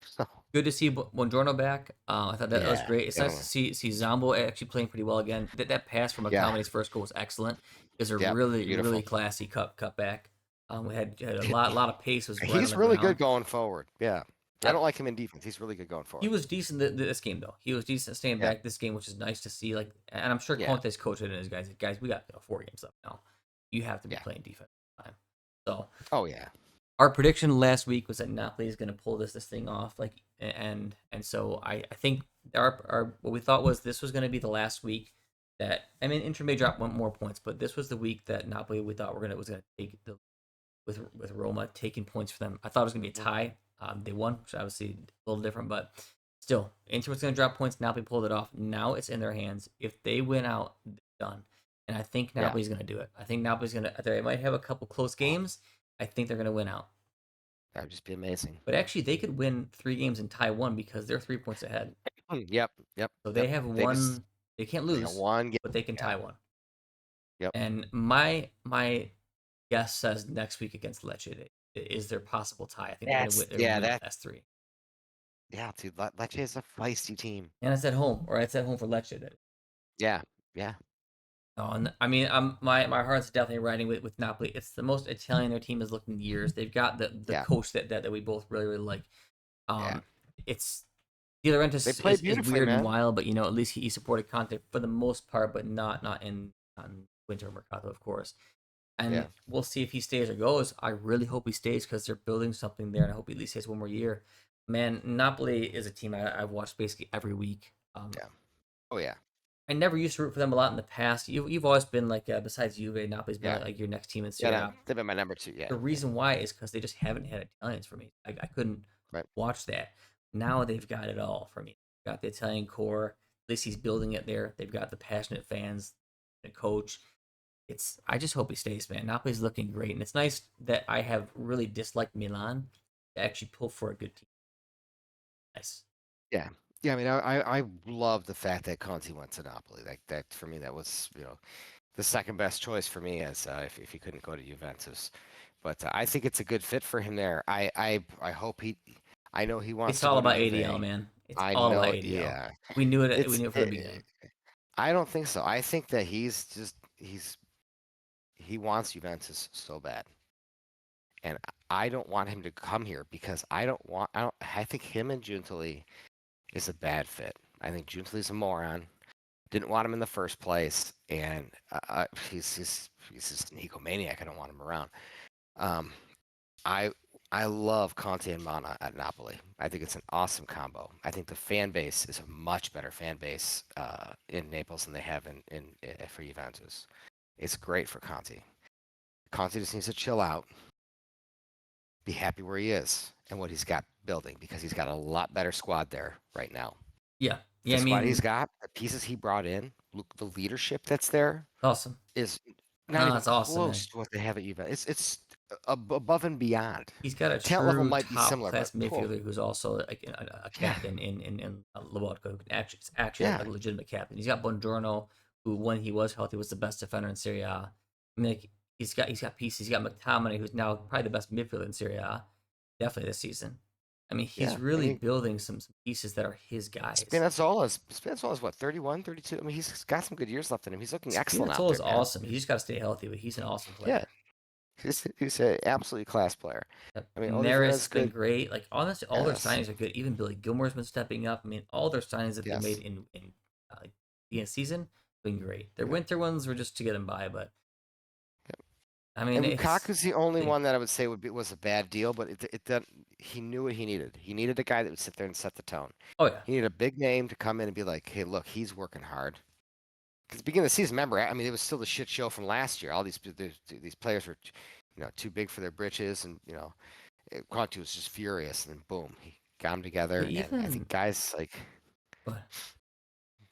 So Good to see Buongiorno back. I thought that was yeah. great. It's nice to see Zombo actually playing pretty well again. That pass from Yeah. McTominay's first goal was excellent. It was a Yep. really Beautiful. classy cut back. We had a lot of pace. Was right on He's the really good ground. going forward. Yeah. I don't Yep. like him in defense. He's really good going He forward. was decent this game though. He was decent staying Yeah. back this game, which is nice to see. Like, and I'm sure Yeah. Conte's coach it in his guys. Guys, we got 4 games left now. You have to be Yeah. playing defense all the time. So Oh yeah. our prediction last week was that Napoli is going to pull this thing off. Like, and so I think our what we thought was this was going to be the last week that Inter may drop 1 more points, but this was the week that Napoli we thought was going to take the with Roma taking points for them. I thought it was going to be a Mhm. tie. They won, which obviously a little different, but still, Inter was going to drop points. Napoli pulled it off. Now it's in their hands. If they win out, they're done. And I think Yeah. Napoli's going to do it. I think Napoli's going to. They might have a couple close Oh, games. I think they're going to win out. that would just be amazing. But actually, they could win 3 games and tie one because they're 3 points ahead. Yep. Yep. So they Yep. have They just one. They can't they got lose, one game. but they can Yeah. tie one. Yep. And my guess says next week against Lecce is their possible tie. I think they're going to That's win. They're going to yeah, win that the last 3. yeah, dude. Lecce is a feisty team. And it's at home, or it's at home for Lecce. Yeah. Yeah. Oh, and my heart's definitely riding with Napoli. It's the most Italian their team has looked in years. They've got the Yeah. coach that we both really like. Yeah. It's De They Laurentiis play is beautifully, weird and man. wild, but at least he supported Conte for the most part, but not in winter mercato, of course. Yeah. And we'll see if he stays or goes. I really hope he stays because they're building something there, and I hope he at least stays 1 more year. Man, Napoli is a team I've watched basically every week. Yeah. Oh yeah. I never used to root for them a lot in the past. You've always been like besides Juve, Napoli's been Yeah. like your next team in Yeah. Serie A. They've been my number 2. Yeah. The reason why is because they just haven't had Italians for me. I couldn't Right. watch that. now they've got it all for me. Got the Italian core. At least he's building it there. They've got the passionate fans, the coach. I just hope he stays, man. Napoli's looking great, and it's nice that I have really disliked Milan to actually pull for a good team. Nice. Yeah. Yeah, I mean, I love the fact that Conte went to Napoli. Like that for me, that was the second best choice for me as if he couldn't go to Juventus. But I think it's a good fit for him there. I hope he. I know he wants It's to all go to about ADL, Juve. man. It's I all about know. ADL. Yeah, We knew it. We it's. knew it from the beginning. I don't think so. I think that he wants Juventus so bad, and I don't want him to come here because I think him and Giuntoli is a bad fit. I think Giuntoli's a moron. Didn't want him in the first place, and he's just an egomaniac. I don't want him around. Um, I I love Conte and Mana at Napoli. I think it's an awesome combo. I think the fan base is a much better fan base in Naples than they have in for Juventus. It's great for Conte. Conte just needs to chill out, be happy where he is and what he's got building because he's got a lot better squad there right now. Yeah. Yeah. The I squad he's mean, got, the pieces he brought in, look, the leadership that's there awesome. is not No, even it's awesome, close man. to what they have at Juventus. It's above and beyond. He's got a Talent level true might be top similar, but class midfielder who's also like a yeah, captain in Lobotka. It's actually yeah, a legitimate captain. He's got Buongiorno, who when he was healthy was the best defender in Serie A. I mean, like, he's got pieces. He's got McTominay, who's now probably the best midfielder in Serie A, definitely this season. I mean, yeah. he's I really mean, building some pieces that are his guys. Spinazzola's what 31, 32. I mean, he's got some good years left in him. He's looking excellent out Spinazzola is there, man. awesome. He just got to stay healthy, but he's an awesome Yeah, player. he's an absolutely class player. I mean, Neris Oliveira's has been good. great. Like honestly, all their Yes, signings are good. Even Billy Gilmore's been stepping up. I mean, all their signings that they made yes. in like the season been great. Their Yeah. winter ones were just to get them by, but I mean, And it's Lukaku's the only one that I would say was a bad deal, but it didn't. He knew what he needed. He needed a guy that would sit there and set the tone. oh yeah, He needed a big name to come in and be like, "Hey, look, he's working hard." Because beginning of the season, remember, I mean, it was still the shit show from last year. All these players were, too big for their britches, and Conte was just furious. And then boom, he got them but together. And I think even guys like but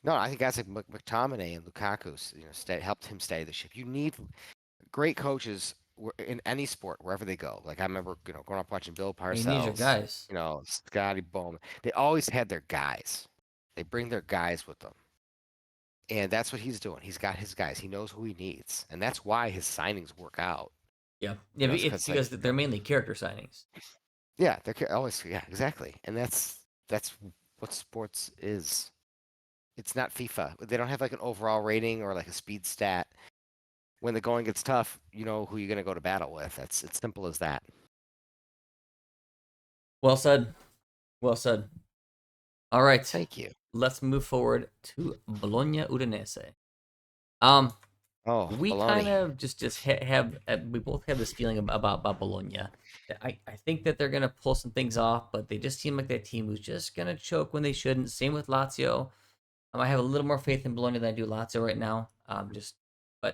no, I think guys like McTominay and Lukaku, helped him steady the ship. You need great coaches in any sport, wherever they go. Like I remember, growing up watching Bill you need your Parcells, guys. Scotty Bowman. They always had their guys. They bring their guys with them. And that's what he's doing. He's got his guys. He knows who he needs. And that's why his signings work out. Yeah, yeah, but It's it's because like, because they're mainly character signings. yeah, always, yeah, exactly. And that's what sports is. It's not FIFA. They don't have like an overall rating or like a speed stat. When the going gets tough, you know who you're going to go to battle with. It's simple as that. Well said. Well said. All right, Thank you. let's move forward to Bologna Udinese. Um, Oh, we kind baloney. of just have we both have this feeling about Bologna. I think that they're gonna pull some things off, but they just seem like that team who's just gonna choke when they shouldn't. Same with Lazio. I have a little more faith in Bologna than I do Lazio right now. But I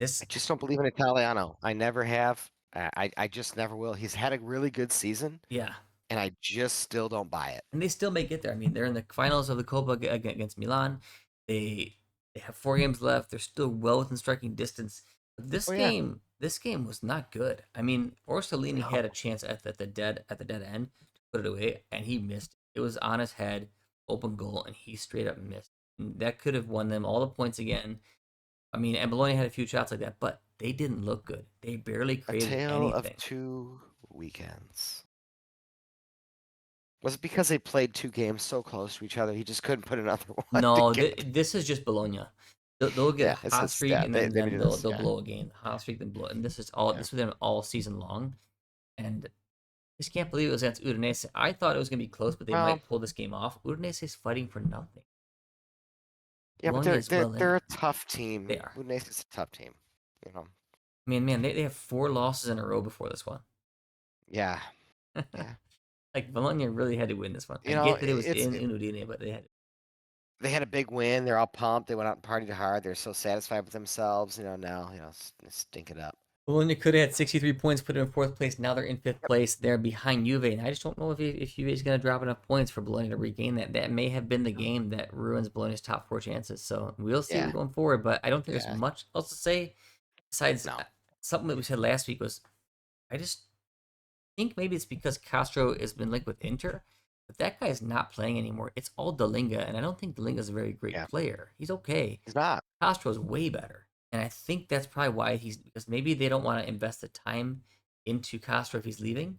this, just don't believe in Italiano. I never have. I just never will. He's had a really good season, yeah, and I just still don't buy it. and they still may get there. I mean, they're in the finals of the Coppa against Milan. They they have 4 games left. They're still well within striking distance. But Oh yeah. this game was not good. I mean, Orsolini No. had a chance at the dead end to put it away, and he missed. It was on his head, open goal, and he straight up missed. And that could have won them all the points again. I mean, and Bologna had a few shots like that, but they didn't look good. They barely A created tale of anything. two weekends. Was it because they played two games so close to each other? He just couldn't put another one No, together. this is just Bologna. They'll get a Yeah, hot streak yeah. and They then maybe then they'll this. they'll Yeah, blow a game. Hot streak then blow, and this is all yeah. this was them all season long. And just can't believe it was against Udinese. I thought it was gonna be close, but they Well, might pull this game off. Udinese is fighting for nothing. yeah, but Bologna they're is they're well in they're a it. tough team. They are. Udinese is a tough team. You know. Man, they have 4 losses in a row before this one. Yeah, yeah. Like Bologna really had to win this one. I You know, get that it was in Udine, but they had they had a big win. They're all pumped. They went out and partied hard. They're so satisfied with themselves. Now, stink it up. Bologna could have had 63 points, put in fourth place. Now they're in fifth place. They're behind Juve, and I just don't know if Juve is going to drop enough points for Bologna to regain that. That may have been the game that ruins Bologna's top four chances. So we'll see Yeah, going forward. But I don't think there's yeah, much else to say besides no, something that we said last week was I just think maybe it's because Castro has been linked with Inter, but that guy's not playing anymore. It's all Dalinga, and I don't think Dalinga's a very great yeah, player. He's okay. he's not. Castro's way better. And I think that's probably why he's because maybe they don't want to invest the time into Castro if he's leaving.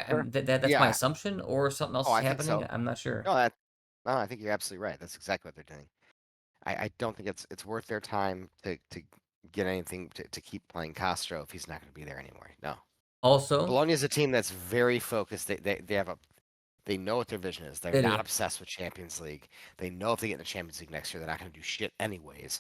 Sure. That's my Yeah. assumption, or something Oh, else is I think happening. so. I'm not sure. No, no, I think you're absolutely right. That's exactly what they're doing. I don't think it's worth their time to get anything to keep playing Castro if he's not going to be there anymore. No. Also, Bologna is a team that's very focused. They have a they know what their vision is. They're they not do. obsessed with Champions League. They know if they get in the Champions League next year, they're not going to do shit anyways.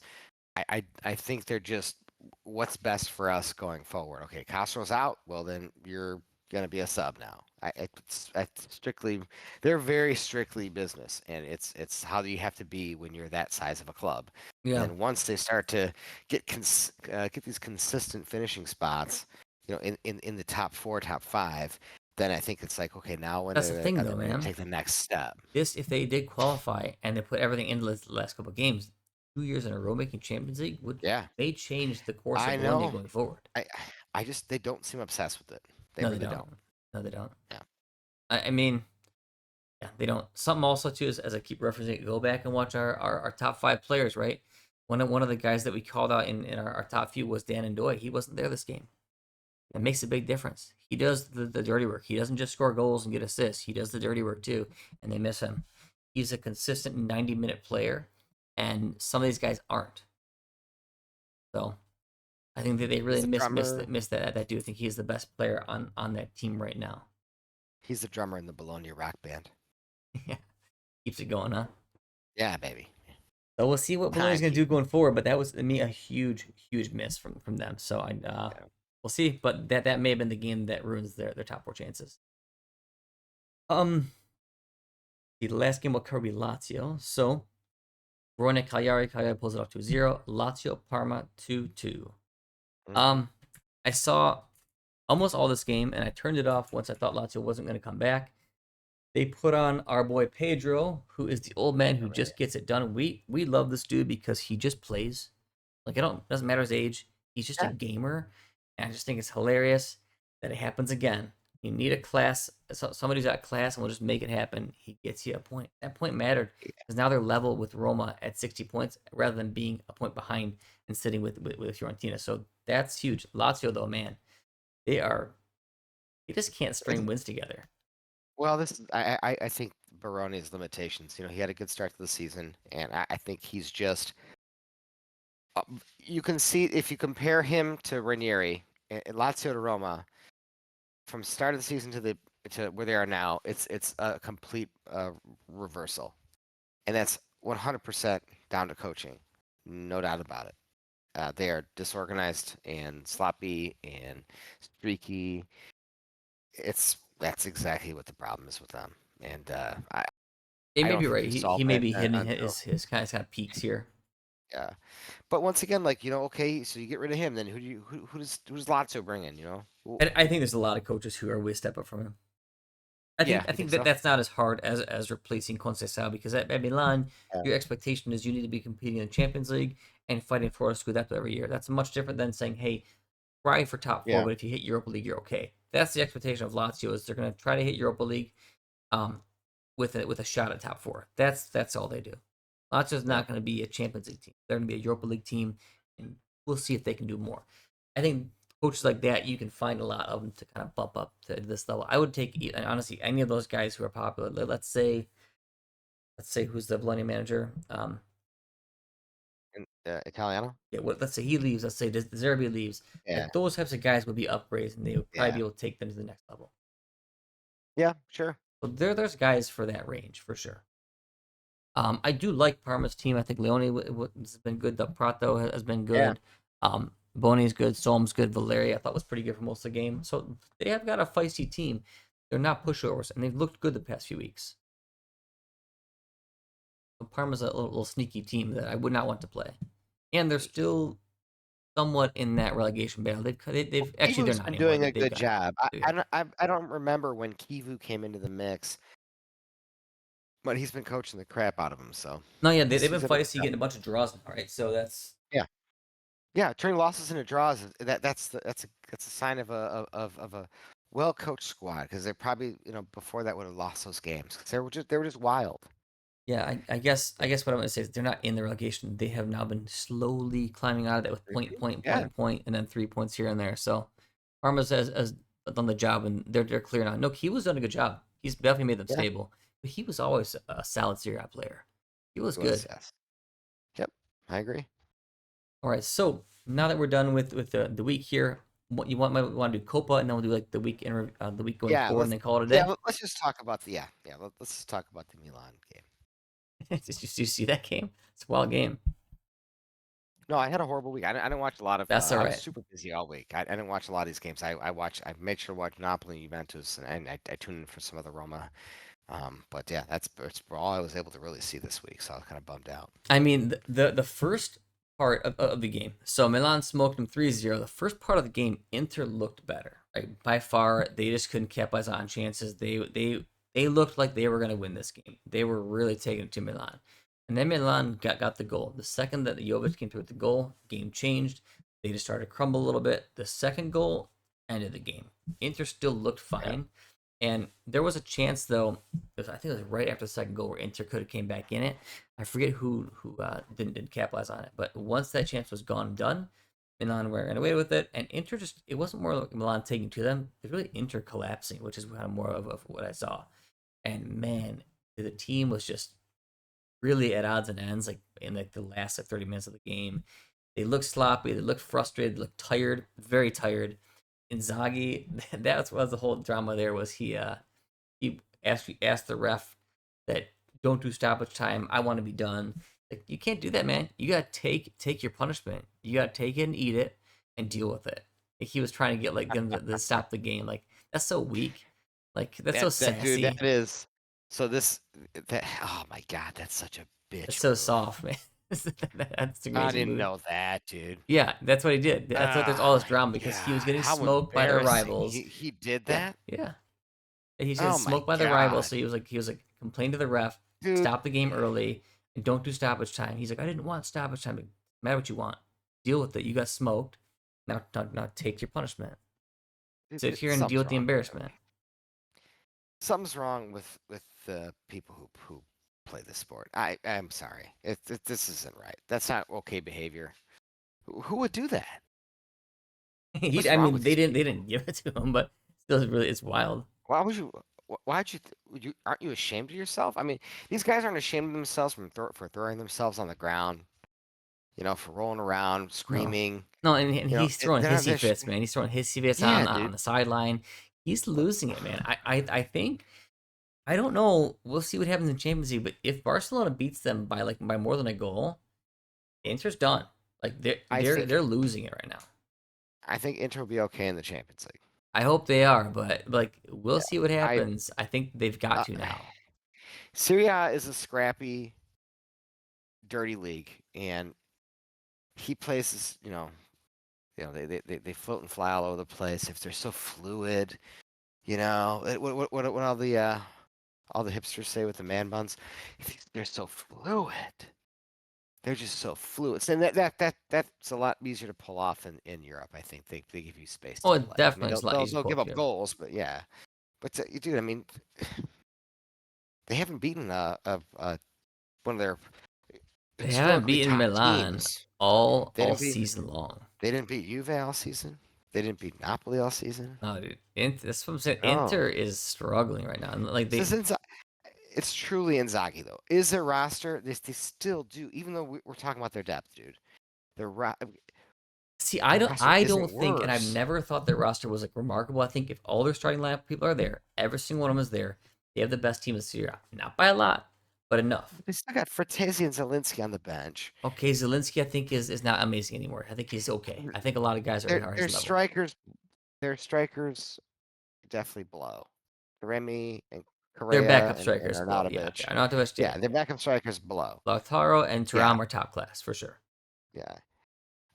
I think they're just what's best for us going forward. Okay, Castro's out. Well, then you're gonna be a sub now. It's strictly they're very strictly business, and it's how you have to be when you're that size of a club. And Yeah, then once they start to get these consistent finishing spots, in the top four, top five, then I think it's like okay, now when that's the thing, are they though, ready to man. take the next step? This if they did qualify and they put everything into the last couple of games, 2 years in a row making Champions League would Yeah, may change the course of I Bologna know. going forward. I I just they don't seem obsessed with it. They No, they really don't. don't. No, they don't. Yeah. I mean, yeah, they don't. Something also too is as I keep referencing, go back and watch our top five players. Right, one of the guys that we called out in our top few was Dan Ndoye. He wasn't there this game. It makes a big difference. He does the dirty work. He doesn't just score goals and get assists. He does the dirty work too, and they miss him. He's a consistent 90-minute player, and some of these guys aren't. So I think that they He's really the drummer. miss that. I do think he's the best player on that team right now. He's the drummer in the Bologna rock band. Yeah, keeps it going, huh? Yeah, baby. So we'll see what I Bologna's going to keep. do going forward. But that was to me a huge miss from them. So Yeah. we'll see. But that may have been the game that ruins their top four chances. Um, the last game will cover be Lazio. So Verona Cagliari. Cagliari pulls it off 2-0. Lazio Parma 2-2. Mhm. Um, I saw almost all this game, and I turned it off once I thought Lazio wasn't going to come back. They put on our boy Pedro, who is the old man who All right. just gets it done. We love this dude because he just plays. Like it don't doesn't matter his age. He's just a Yeah. gamer, and I just think it's hilarious that it happens again. You need a class. Somebody who's got class and will just make it happen. He gets you a point. That point mattered because now they're level with Roma at 60 points rather than being a point behind and sitting with Fiorentina. So that's huge. Lazio though, man, they are they just can't string wins together. Well, this is I think Baroni's limitations. He had a good start to the season, and I think he's just. You can see if you compare him to Ranieri and Lazio to Roma from start of the season to where they are now. It's a complete reversal, and that's 100% down to coaching, no doubt about it. They are disorganized and sloppy and streaky. That's exactly what the problem is with them, and It I may don't be think right. you He solve may it be hitting until his kind of peaks here. yeah. But once again, like okay, so you get rid of him, then who does Lazio bring in? Well, I think there's a lot of coaches who are way step up from him. I think yeah, I you think think that so? that's not as hard as replacing Conceição because at Milan, Yeah, your expectation is you need to be competing in the Champions League and fighting for a Scudetto every year. That's much different than saying, hey, try for top four, yeah. but if you hit Europa League, you're okay. That's the expectation of Lazio is they're going to try to hit Europa League, um, with a shot at top four. That's all they do. Lazio's Yeah. not going to be a Champions League team. They're going to be a Europa League team, and we'll see if they can do more. I think coaches like that you can find a lot of them to kind of bump up to this level. I would take honestly any of those guys who are popular. Let's say who's the Bologna manager. And Italiano. Yeah, let's say he leaves. Let's say Zerbi leaves. Yeah, Like those types of guys would be upgrades, and they would probably yeah, be able to take them to the next level. yeah. Sure. So there's guys for that range for sure. I do like Parma's team. I think Leone has been good. The Prato has been Yeah. good. Boni's good. Solm's good. Valeri I thought was pretty good for most of the game. So they have got a feisty team. They're not pushovers, and they've looked good the past few weeks. So Parma's a little sneaky team that I would not want to play. And they're still somewhat in that relegation battle. They've actually they're Kivu's not been anymore. doing a They've good got job. they got I don't remember when Kivu came into the mix, but he's been coaching the crap out of him. So no, yeah, they've been he's done a good feisty, job. getting a bunch of draws now, right? So that's Yeah, yeah. Turning losses into draws that's a sign of a well coached squad because they probably before that would have lost those games because they were just wild. yeah. I Yeah. guess what I'm gonna say is they're not in the relegation. They have now been slowly climbing out of that with Yeah. and then 3 points here and there. So Parma's has done the job, and they're clear now. No, Kiwa's done a good job. He's definitely made them Yeah. stable, but he was always a solid Serie A player. He was It was, good. yes. Yep. I agree. All right, so now that we're done with the week here, what you want to do Copa, and then we'll do like the week going Yeah. forward, and then call it a Yeah. day. Let's just talk about let's just talk about the Milan game. Did you see that game? It's a wild game. No, I had a horrible week. I didn't watch a lot of. That's all I was right. super busy all week. I didn't watch a lot of these games. I made sure to watch Napoli and Juventus, and I tuned in for some of the Roma. But yeah, that's all I was able to really see this week. So I was kind of bummed out. I mean, the first part of the game. So Milan smoked them 3-0. The first part of the game, Inter looked better. Like by far, they just couldn't capitalize on chances. They looked like they were going to win this game. They were really taking it to Milan. And then Milan got the goal. The second that Jovic came through with the goal, game changed. They just started to crumble a little bit. The second goal ended the game. Inter still looked Yeah. fine. And there was a chance though, I think it was right after the second goal where Inter could have came back in it. I forget who didn't capitalize on it, but once that chance was gone and done, Milan ran away with it, and Inter just it wasn't more like Milan taking to them. It was really Inter collapsing, which is kind of more of what I saw. And man, the team was just really at odds and ends, like in like the last 30 minutes of the game. They looked sloppy, they looked frustrated, they looked tired, very tired. Inzaghi, that's what was the whole drama there was he asked the ref that don't do stoppage time. I want to be done. Like you can't do that, man. You gotta take your punishment. You gotta take it and eat it and deal with it. Like he was trying to get like them to stop the game. Like that's so weak. Like that's so That dude, that sassy. is. So this that oh my God, that's such a That's bitch so move. soft, man. That's a I crazy didn't move. know that, dude. Yeah, that's what he did. That's what there's Oh all this my drama because he was God, getting how smoked by their embarrassing. rivals. He did Yeah, that? yeah. And he's getting Oh my smoked by the rivals, God, so he was like complain to the ref, dude. stop the game early, and don't do stoppage time. He's like, I didn't want stoppage time. No matter what you want, deal with it. You got smoked. Now take your punishment. Sit here and deal Something's with the wrong. embarrassment. Something's wrong with the people who play this sport. I'm sorry. This isn't right. That's not okay behavior. Who would do that? What's I wrong mean, with they these didn't they people? didn't give it to him, but still, really, it's wild. Why would you? Why'd you? Aren't you ashamed of yourself? I mean, these guys aren't ashamed of themselves for throwing themselves on the ground. For rolling around, No, screaming. no, and he's throwing They're not. hissy fits, man. He's throwing hissy fits Yeah, on dude. the sideline. He's losing it, man. I think I don't know. We'll see what happens in Champions League, but if Barcelona beats them by more than a goal, Inter's done. Like they're I they're think they're losing it right now. I think Inter will be okay in the Champions League. I hope they are, but like we'll Yeah, see what I. happens. I think they've got Uh, to now. Serie A is a scrappy, dirty league, and he plays this. They float and fly all over the place. If they're so fluid, what all the hipsters say with the man buns, if they're so fluid. They're just so fluid. And that's a lot easier to pull off in Europe. I think they give you space Oh, to it play. I mean, definitely is a lot they'll easier to they'll pull give up up here. goals, but yeah. But dude, I mean, they haven't beaten one of their They haven't historically beaten top Milan teams. all They all didn't beat season long. they didn't beat Juve all season. They didn't beat Napoli all season. No, dude. That's what I'm saying. No, Inter is struggling right now. And like this they is it's truly Inzaghi though. Is their roster? They still do, even though we're talking about their depth, dude. Their ro- see, their roster I don't isn't think, and I've worse. never thought their roster was like remarkable. I think if all their starting lineup people are there, every single one of them is there, they have the best team in Serie A. Not by a lot, but enough. They still got Fratesi and Zelinski on the bench. Okay, Zelensky, I think is not amazing anymore. I think he's okay. I think a lot of guys are Their his level. strikers, their strikers definitely blow. Remy and Their Correa backup and strikers blow. Yeah, Arnautovic. Arnautovic, Yeah, yeah, their backup strikers blow. Lautaro and Yeah, Thuram are top class for sure. yeah.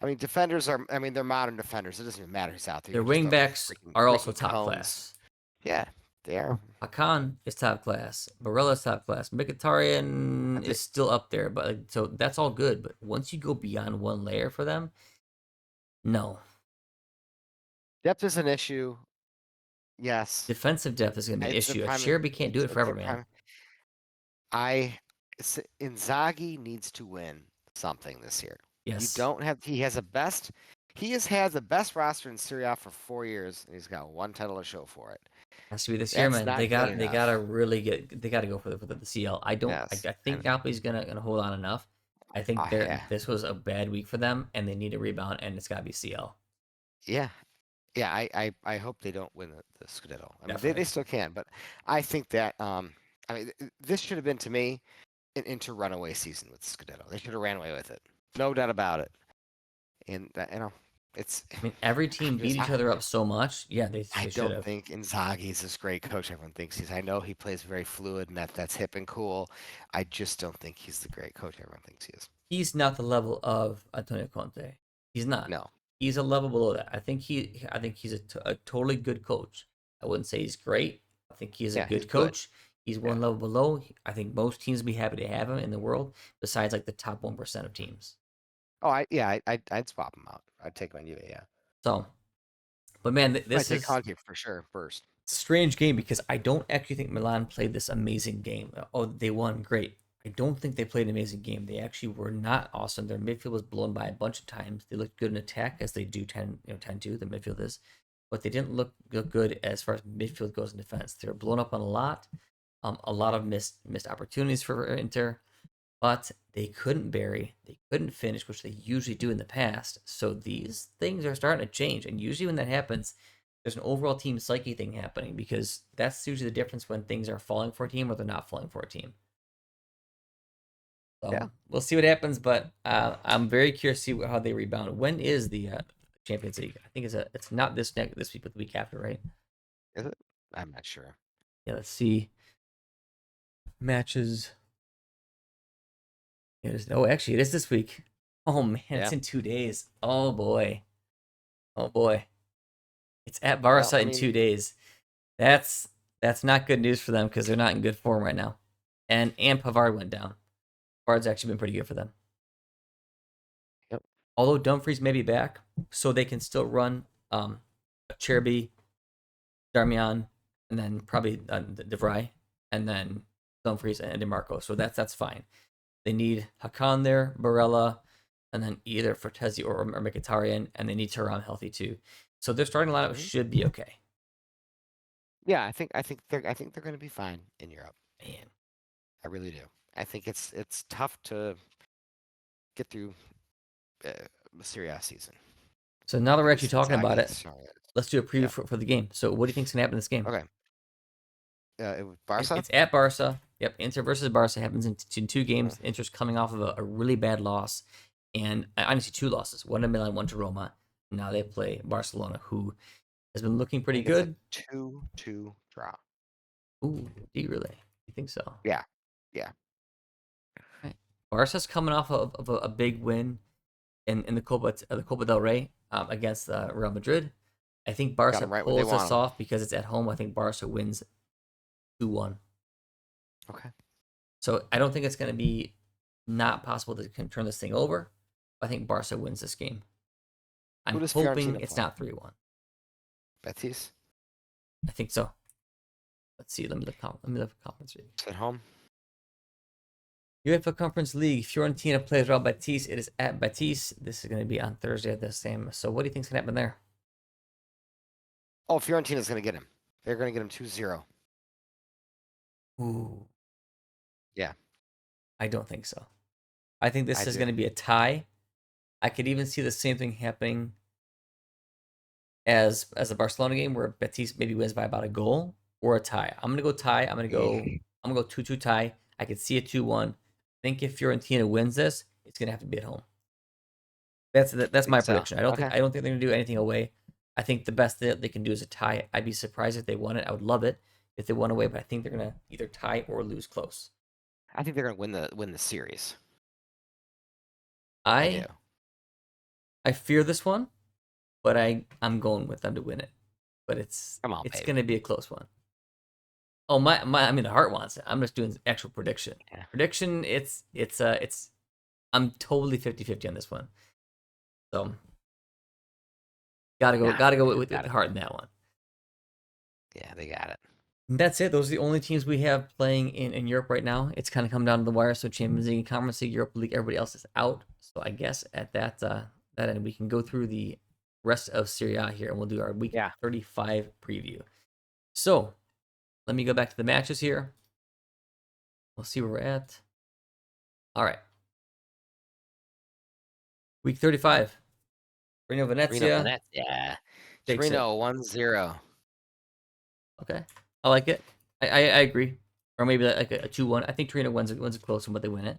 I mean, defenders are. I mean, they're modern defenders. It doesn't even matter who's out there. Their You're just wing throwing backs freaking are also freaking top cones. class. Yeah, they are. Hakan is top class. Barella's top class. Mkhitaryan is still up there, but so that's all good. But once you go beyond one layer for them, no. Depth is an issue. Yes, Defensive depth is going to be an it's a issue. prime. Cherby can't do it It's forever, a man. prime. Inzaghi needs to win something this year. You Yes, don't have. He has the best. He has had the best roster in Serie A for 4 years, and he's got one title to show for it. has to be this year, That's man. not good They gotta enough. really get. They gotta go for the CL. Yes, I think and Napoli's gonna hold on enough. I think yeah, this was a bad week for them, and they need a rebound, and it's gotta be CL. yeah, yeah. I hope they don't win the Scudetto. I mean, they Definitely. still can, but I think that I mean, this should have been to me an Inter runaway season with Scudetto. They should have ran away with it, no doubt about it. And it's I mean, every I team beat just each other up so much. Yeah, I they should don't have. think Inzaghi's this great coach everyone thinks he's. I know he plays very fluid and that's hip and cool. I just don't think he's the great coach everyone thinks he is. He's not the level of Antonio Conte. He's not. No. He's a level below that. I think he's a totally good coach. I wouldn't say he's great. I think he's a Yeah, he's good good. coach. He's Yeah. one level below. I think most teams would be happy to have him in the world, besides like the top 1% of teams. Oh, I'd swap him out. I'd take him on Juve, yeah. So, but man, I'd this take is Conte for sure first. strange game because I don't actually think Milan played this amazing game. Oh, they won, great. I don't think they played an amazing game. They actually were not awesome. Their midfield was blown by a bunch of times. They looked good in attack as they do tend to. The midfield is, but they didn't look good as far as midfield goes in defense. They were blown up on a lot of missed opportunities for Inter, but they couldn't bury, they couldn't finish, which they usually do in the past. So these things are starting to change, and usually when that happens, there's an overall team psyche thing happening because that's usually the difference when things are falling for a team or they're not falling for a team. Yeah. So we'll see what happens, but I'm very curious to see how they rebound. When is the Champions League? I think it's not this week, but the week after, right? Is it? I'm not sure. Yeah, let's see matches. Actually, it is this week. Oh man, Yeah. it's in 2 days. Oh boy, oh boy, it's at Well, Barca I in mean, 2 days. That's that's not good news for them because they're not in good form right now. And Pavard went down. Pavard's actually been pretty good for them. yep. Although Dumfries may be back, so they can still run Cherby, Darmian, and then probably De Vrij, and then Dumfries and DeMarco. So that's fine. They need Hakan there, Barella, and then either Fortezzi or Mkhitaryan, and they need Thuram healthy too. So their starting lineup Mhm. should be okay. Yeah, I think they're going to be fine in Europe. Man. I really do. I think it's tough to get through the Serie A season. So now that we're actually Because talking about Inzaghi it, is showing it. let's do a preview Yeah. for the game. So what do you think's gonna happen in this game? Okay. Barca? It's at Barca. Yep, Inter versus Barca happens in two games. Mhm. Inter's coming off of a really bad loss, and honestly, two losses: one to Milan, one to Roma. Now they play Barcelona, who has been looking I pretty think it's a good. 2-2 draw. Ooh, do you really? You think so? Yeah. Yeah. Right. Barca's coming off of a big win in the Copa del Rey against Real Madrid. I think Got Barca them right where they pulls want this them. off because it's at home. I think Barca wins 2-1. Okay. So I don't think it's going to be not possible to turn this thing over. I think Barca wins this game. Who I'm does hoping Fiorentina it's play? not 3-1. Betis? I think so. Let's see. Let me look conference league. It's at home? UEFA Conference League. Fiorentina plays Real Betis. It is at Betis. This is going to be on Thursday at the same. So what do you think's going to happen there? Oh, Fiorentina's going to get him. They're going to get him 2-0. Ooh, Yeah, I don't think so. I think I this is do. going to be a tie. I could even see the same thing happening as the Barcelona game where Betis maybe wins by about a goal or a tie. I'm gonna go tie. I'm gonna go 2-2 tie. I could see a 2-1. I think if Fiorentina wins this, it's gonna have to be at home. That's Think my so. prediction. Okay. I don't think they're gonna do anything away. I think the best that they can do is a tie. I'd be surprised if they won it. I would love it if they won away, but I think they're gonna either tie or lose close. I think they're going to win the series. I do. I I fear this one, but I'm going with them to win it. But it's Come on, it's baby. gonna be a close one. Oh my I mean the heart wants it. I'm just doing actual prediction. Yeah. Prediction, it's I'm totally 50-50 on this one. So gotta go Nah, gotta go yeah, with got the it. heart in that one. Yeah, they got it. And that's it. Those are the only teams we have playing in Europe right now. It's kind of come down to the wire. So Champions League, Conference League, Europa League, everybody else is out. So I guess at that end, we can go through the rest of Serie A here, and we'll do our Week Yeah. 35 preview. So let me go back to the matches here. We'll see where we're at. All right. Week 35. Torino Torino Venezia Venezia. takes it. Torino 1-0. Okay. I like it. I agree. Or maybe like a 2-1. I think Torino wins a close one, but they win it.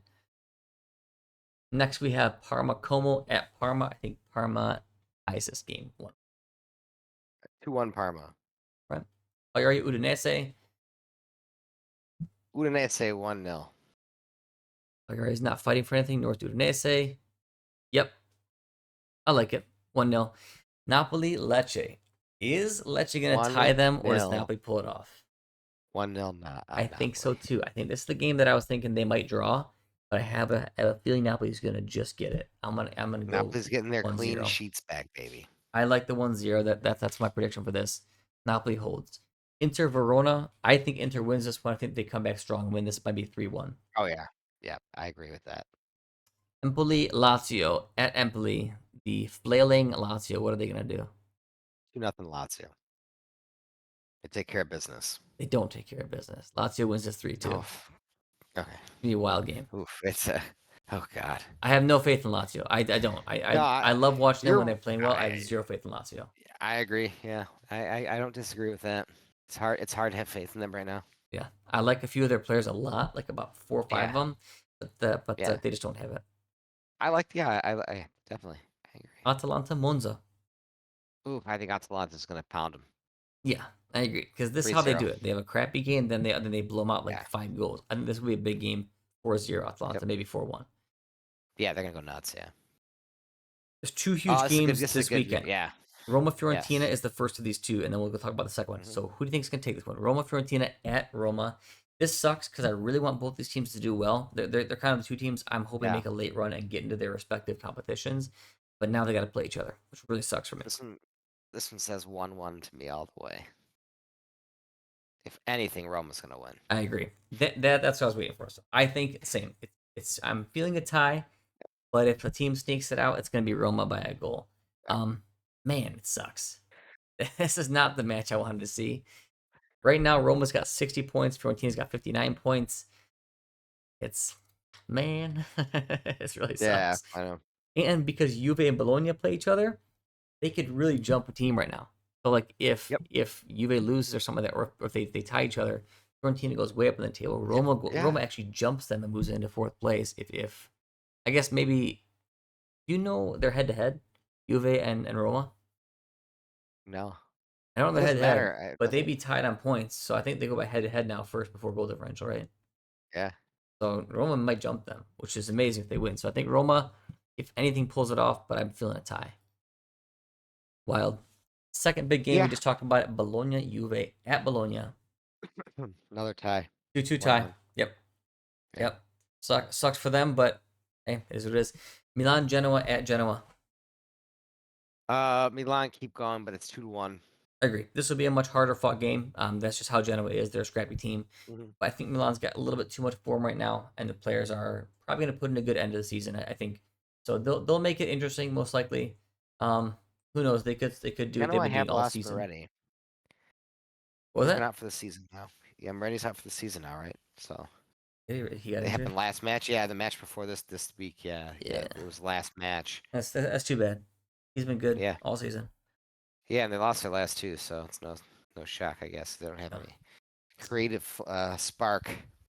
Next, we have Parma Como at Parma. I think Parma ties this game 1. 2-1 Parma. Right? Cagliari Udinese. Udinese 1-0. Cagliari is not fighting for anything, nor is Udinese. Yep. I like it. 1-0. Napoli Lecce. Is Lecce going to tie them, or does 1-0. Napoli pull it off? 1-0 I think so Napoli. too. I think this is the game that I was thinking they might draw, but I have a feeling Napoli's going to just get it. I'm gonna go Napoli's getting their 1-0. clean sheets back, baby. I like the 1-0. That's my prediction for this. Napoli holds. Inter Verona. I think Inter wins this one. I think they come back strong and win this. Might be 3-1. Oh, yeah. Yeah, I agree with that. Empoli Lazio at Empoli. The flailing Lazio. What are they gonna do? 2-0 Lazio. They take care of business. They don't take care of business. Lazio wins this 3-2. Oof. Okay. Be a wild game. Oof. It's a. Oh God. I have no faith in Lazio. I don't. No, I love watching them when you're. they're playing well. I have zero faith in Lazio. I agree. Yeah, I don't disagree with that. It's hard. It's hard to have faith in them right now. Yeah, I like a few of their players a lot, like about 4 or 5 of Yeah. them, but Yeah. they just don't have it. I like. Yeah. I definitely. I agree. Atalanta Monza. Ooh, I think Atalanta's gonna pound them. Yeah, I agree because this is how they 3-0. do it. They have a crappy game, then they blow them out like Yeah. 5 goals. I think this will be a big game. 4-0 Atalanta, Yep. maybe 4-1. Yeah, they're gonna go nuts. Yeah. There's 2 Oh, huge games this is this a good. weekend. Yeah. Roma Fiorentina Yes. is the first of these 2, and then we'll go talk about the second one. Mhm. So who do you think is going to take this one? Roma Fiorentina at Roma. This sucks because I really want both these teams to do well. They're kind of the 2 teams I'm hoping Yeah. make a late run and get into their respective competitions, but now they got to play each other, which really sucks for me. This one says 1-1 to me all the way. If anything, Roma's gonna win. I agree. That's what I was waiting for. So I think same. It's I'm feeling a tie, but if a team sneaks it out, it's going to be Roma by a goal. Man, it sucks. This is not the match I wanted to see. Right now, Roma's got 60 points. Fiorentina's got 59 points. It's, man, it really Yeah, sucks. I know. And because Juve and Bologna play each other, they could really jump a team right now. So like if Juve loses or something like that, or if they tie each other, Fiorentina goes way up in the table. Roma actually jumps them and moves into 4th place. If I guess maybe you know they're head to head, Juve and Roma. No. I don't know It they're head doesn't to head, matter. but they'd be tied on points. So I think they go by head to head now first before goal differential, right? Yeah. So Roma might jump them, which is amazing if they win. So I think Roma, if anything, pulls it off, but I'm feeling a tie. Wild. Second big game, we just talked about it. Bologna, Juve at Bologna. Another tie. 2-2 tie. 1-1. Yep. Yeah. Yep. Sucks for them, but hey, it is what it is. Milan, Genoa at Genoa. Milan keep going, but it's 2-1. I agree. This will be a much harder fought game. That's just how Genoa is. They're a scrappy team. Mhm. But I think Milan's got a little bit too much form right now, and the players are probably going to put in a good end of the season. I think so. They'll make it interesting, most likely. Who knows? They could do what they've Genoa been doing have all lost season. already. What was He's been that? out for the season now. Yeah, Moretti's out for the season now, right? So He got they injured. happened last match. Yeah, the match before this week. Yeah. It was last match. That's too bad. He's been good Yeah. all season. Yeah, and they lost their last 2, so it's no shock, I guess. They don't have No. any creative spark.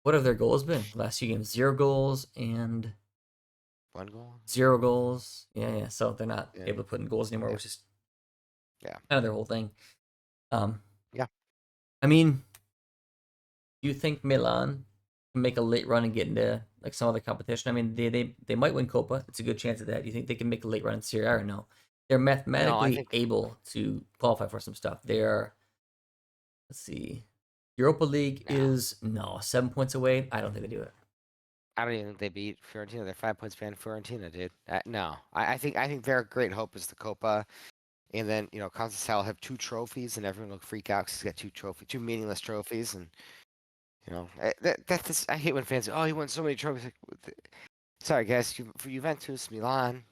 What have their goals been? Last 2 games, 0 goals and 1 goal. 0 goals. Yeah. So they're not Yeah. able to put in goals anymore, which is Yeah. kind of their whole thing. Yeah. I mean, do you think Milan can make a late run and get into like some other competition. I mean, they might win Coppa. It's a good chance of that. Do you think they can make a late run in Serie A or no? They're No, I mathematically think able to qualify for some stuff. They are. Let's see. Europa League no. is no 7 points away. I don't think they do it. I don't even think they beat Fiorentina. They're 5 points behind Fiorentina, dude. No, I think their great hope is the Copa, and then Constantine will have 2 trophies, and everyone will freak out because he's got 2 trophies, 2 meaningless trophies, and that's I hate when fans say, "Oh, he won so many trophies." Like, sorry guys, for Juventus, Milan,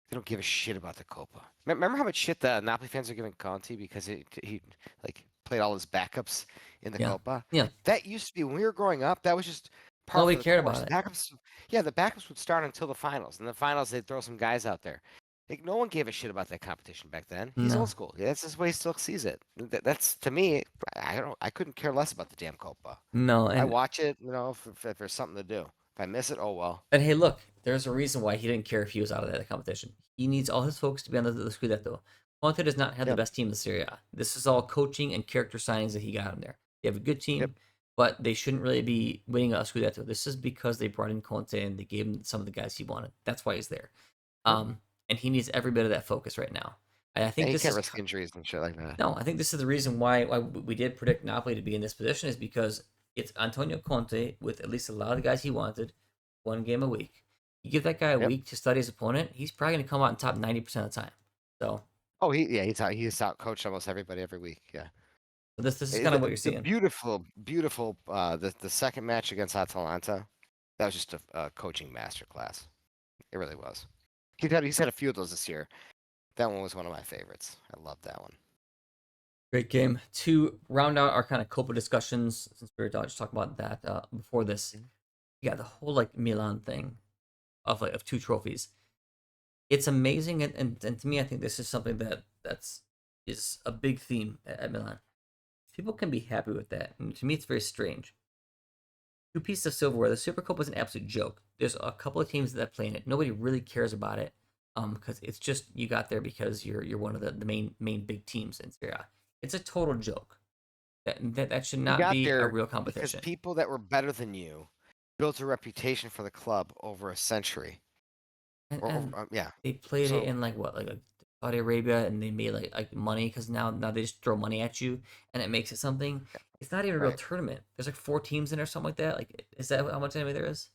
they don't give a shit about the Copa. Remember how much shit the Napoli fans are giving Conte because he like played all his backups in the Yeah, Copa? yeah. That used to be when we were growing up. That was just par Nobody for the cared course. about it. Backups, yeah, the backups would start until the finals. In the finals, they'd throw some guys out there. Like no one gave a shit about that competition back then. He's No, old school. Yeah, that's just the way he still sees it. That's to me. I don't. I couldn't care less about the damn Copa. no, I and watch it, if there's something to do. If I miss it, oh well. And hey, look, there's a reason why he didn't care if he was out of that competition. He needs all his focus to be on the Scudetto. Conte does not have the Yep. best team in the Serie A. This is all coaching and character signings that he got in there. They have a good Yep. team, but they shouldn't really be winning a Scudetto. This is because they brought in Conte and they gave him some of the guys he wanted. That's why he's there. Yep. And he needs every bit of that focus right now. And I And think he this can't is risk injuries and shit like that. no, I think this is the reason why we did predict Napoli to be in this position is because it's Antonio Conte with at least a lot of the guys he wanted, 1 game a week. You give that guy a Yep. week to study his opponent, he's probably going to come out in top 90% of the time. So, Oh, he's out coached almost everybody every week. Yeah. this is kind of what The, you're the seeing. beautiful the second match against Atalanta, that was just a coaching masterclass. It really was. He's had a few of those this year. That one was one of my favorites. I love that one. Great game. To round out our kind of Copa discussions, since we were just talking about that before this, Mhm. yeah, the whole like Milan thing of 2 trophies. It's amazing, and to me, I think this is something is a big theme at Milan. People can be happy with that. And to me, it's very strange. 2 pieces of silverware. The Super Cup was an absolute joke. There's a couple of teams that play in it. Nobody really cares about it, because it's just you got there because you're one of the main big teams in Serie A. It's a total joke. That should You not got be a there real because competition. people that were better than you built a reputation for the club over a century. And Yeah. they played it So in like Saudi Arabia, and they made like money because now they just throw money at you, and it makes it something. It's not even a real right. tournament. There's like 4 teams in it or something like that. Like, is that how much anime there is?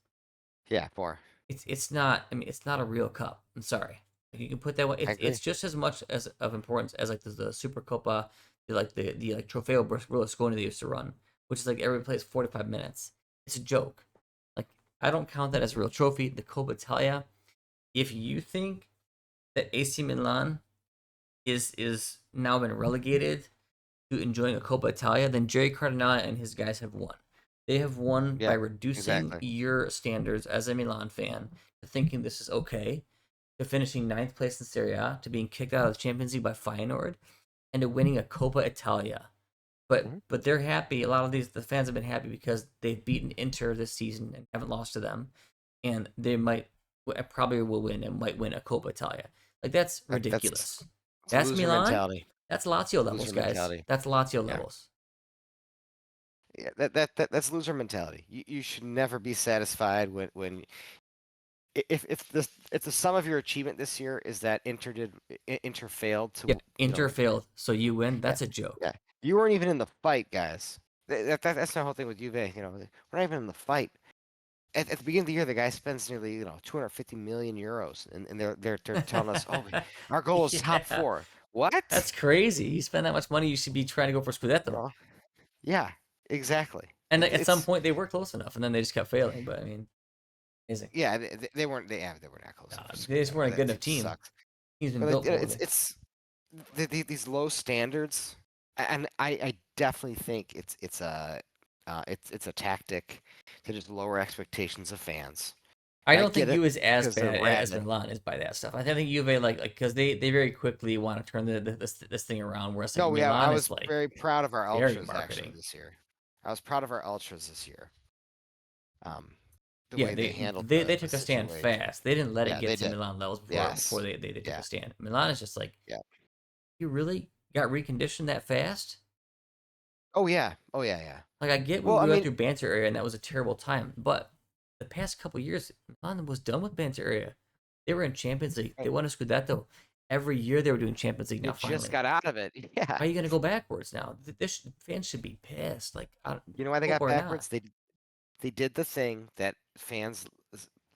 Yeah, more. It's not. I mean, it's not a real cup. I'm sorry. Like, you can put that one. I It's agree. just as much as of importance as like the Super Copa, the like Trofeo Berlusconi they used to run, which is like everybody plays 45 minutes. It's a joke. Like, I don't count that as a real trophy. The Coppa Italia. If you think that AC Milan is now been relegated to enjoying a Coppa Italia, then Jerry Cardinale and his guys have won. They have won by Yep. reducing Exactly. your standards as a Milan fan to thinking this is okay, to finishing ninth place in Serie A, to being kicked out of the Champions League by Feyenoord, and to winning a Coppa Italia. But Mhm. but they're happy. A lot of the fans have been happy because they've beaten Inter this season and haven't lost to them, and they might probably will win and might win a Coppa Italia. Like, that's That's ridiculous. it's That's loser Milan. mentality. That's Lazio levels, Loser guys. mentality. That's Lazio Yeah. levels. Yeah, that's loser mentality. You should never be satisfied when if the sum of your achievement this year is that Inter failed Yeah, to Inter failed, so you win. yeah, That's a joke. yeah, you weren't even in the fight, guys. That's the whole thing with Juve. We're not even in the fight. At the beginning of the year, the guy spends nearly 250 million euros, and they're telling us, oh, our goal is top Yeah, four. What? that's crazy. You spend that much money, you should be trying to go for You Scudetto. know? Yeah, exactly. And It, at some it's point, they were close enough, and then they just kept failing. But I mean, amazing. yeah, they were not close enough for They just Scudetto. weren't a good That enough team team. sucks. He's been But like, built for it. it's these low standards, and I definitely think it's a tactic to just lower expectations of fans. I And I don't think get it Juve is as because they're bad as rabid. Milan is by that stuff. I think Juve like because they very quickly want to turn this thing around. Whereas like No, I Milan is was like very proud of our very ultras actually marketing. this year. I was proud of our ultras this year. Um, the Yeah, way they they handled they, they the took a stand situation. fast. They didn't let it Yeah, they get to did. Milan levels before Yes. they took Yeah. a stand. Milan is just like, Yeah. you really got reconditioned that fast? Oh yeah. Oh yeah. Yeah. Like, I get Well, I we went mean, through banter area and that was a terrible time, but the past couple years, Milan was done with banter area. They were in Champions League. They won a Scudetto. Every year they were doing Champions League they now, just finally. got out of it. Yeah. Why are you going to go backwards now? Fans should be pissed. Like, You know why they hope got or not. backwards? They did the thing that fans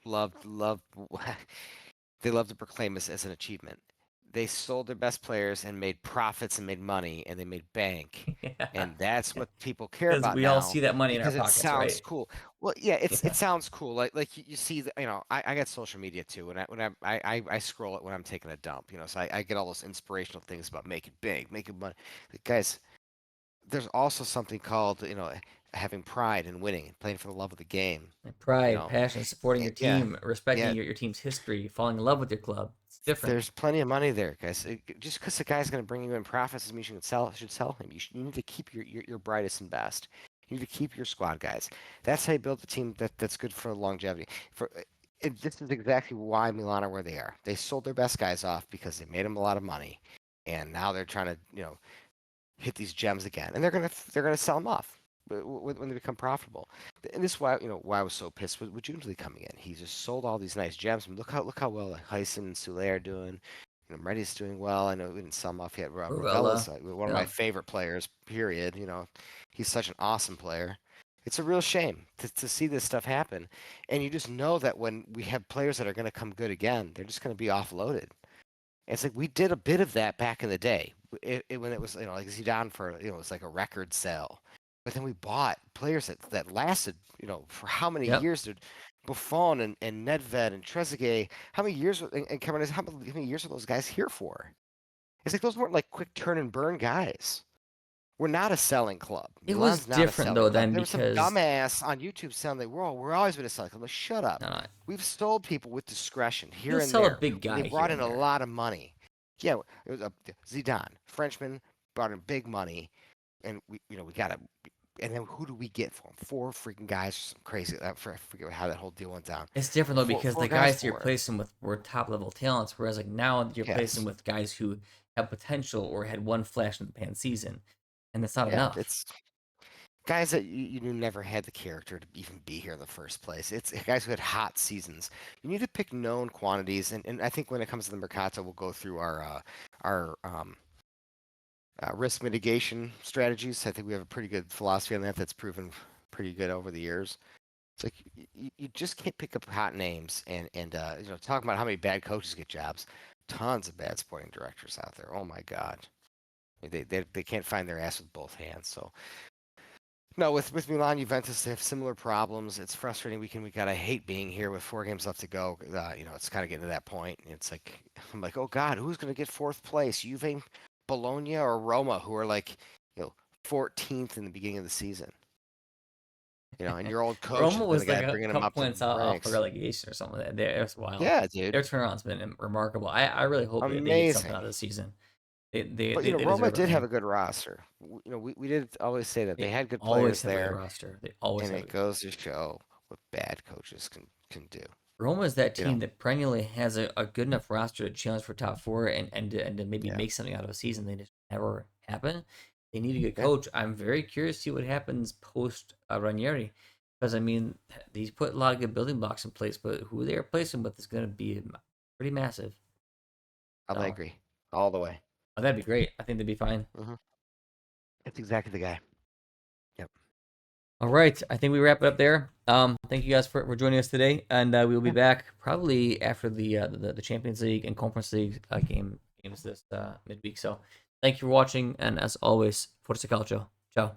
love they love to proclaim as an achievement. They sold their best players and made profits and made money and they made bank. Yeah. And that's what people care Because about we all now see that money in our because it pockets, sounds right? cool. Well, yeah, it Yeah. sounds cool. Like you see the, I got social media too, and I scroll it when I'm taking a dump, so I get all those inspirational things about making big, making money. Guys, there's also something called, having pride in winning, playing for the love of the game, And you pride, know. passion, supporting your Yeah, team, respecting yeah. your team's history, falling in love with your club. It's different. There's plenty of money there, guys. Just because the guy's going to bring you in profits doesn't mean you should sell him. You need to keep your brightest and best. You need to keep your squad guys. That's how you build a team that's good for longevity. This is exactly why Milan are where they are. They sold their best guys off because they made them a lot of money, and now they're trying to hit these gems again, and they're gonna sell them off when they become profitable. And this is why I was so pissed with Junsley coming in. He just sold all these nice gems. And look how well like Heisen and Soule are doing. Mehdi's doing well. I know we didn't sell him off yet. Ravella's Barella. one of my Yeah. favorite players. Period. He's such an awesome player. It's a real shame to see this stuff happen, and you just know that when we have players that are going to come good again, they're just going to be offloaded. It's like we did a bit of that back in the day, when it was like Zidane for it was like a record sale, but then we bought players that lasted for how many Yep. years did Buffon and Nedved and Trezeguet, how many years, and Cameron, how many years are those guys here for? It's like those weren't like quick turn and burn guys. We're not a selling club. It was Milan's not a different selling though club. then There was some because dumbass on YouTube saying that we're always been a selling club. Like, shut up. no, no, We've sold people with discretion here you'll and sell a there. big They guy here brought in and a there. lot of money. Yeah, it was a Zidane, Frenchman, brought in big money, and we got a. And then who do we get for him? Four freaking guys, some crazy. I forget how that whole deal went down. It's different though Four because four the guys guys you're for. placing with were top level talents, whereas like now you're placing Yes. with guys who have potential or had one flash in the pan season, and that's not Yeah, enough. it's guys that you knew never had the character to even be here in the first place. It's guys who had hot seasons. You need to pick known quantities, and I think when it comes to the Mercato, we'll go through our risk mitigation strategies. I think we have a pretty good philosophy on that that's proven pretty good over the years. It's like you just can't pick up hot names and talking about how many bad coaches get jobs. Tons of bad sporting directors out there. Oh my God. They can't find their ass with both hands. So no, with Milan, Juventus, they have similar problems. It's frustrating. We got. I hate being here with 4 games left to go. It's kind of getting to that point. It's like I'm like, oh God, who's going to get fourth place? Juve, Bologna, or Roma, who are like, 14th in the beginning of the season. And your old coach Roma has been the was like guy a bringing them couple up the points off of ranks. relegation or something. It's wild. Yeah, dude, Their turnaround's been remarkable. I really hope they get something amazing. out of the season. They But they, they Roma deserve it, did have man. a good roster. We did always say that they They had good always players have a good there, roster. They always and have it it. goes to show what bad coaches can do. Roma is that You know, team that perennially has a good enough roster to challenge for top four and to maybe yeah, make something out of a season. They just never happen. They need a good yeah. coach. I'm very curious to see what happens post Ranieri, because I mean he's put a lot of good building blocks in place, but who they replace him with is going to be pretty massive. I So agree all the way. that'd be great. I think they'd be fine. hmm That's exactly the guy. Yep. All right, I think we wrap it up there. Thank you guys for joining us today, and we will be Yeah. back probably after the Champions League and Conference League games this midweek. So, thank you for watching, and as always, Forza Calcio. Ciao.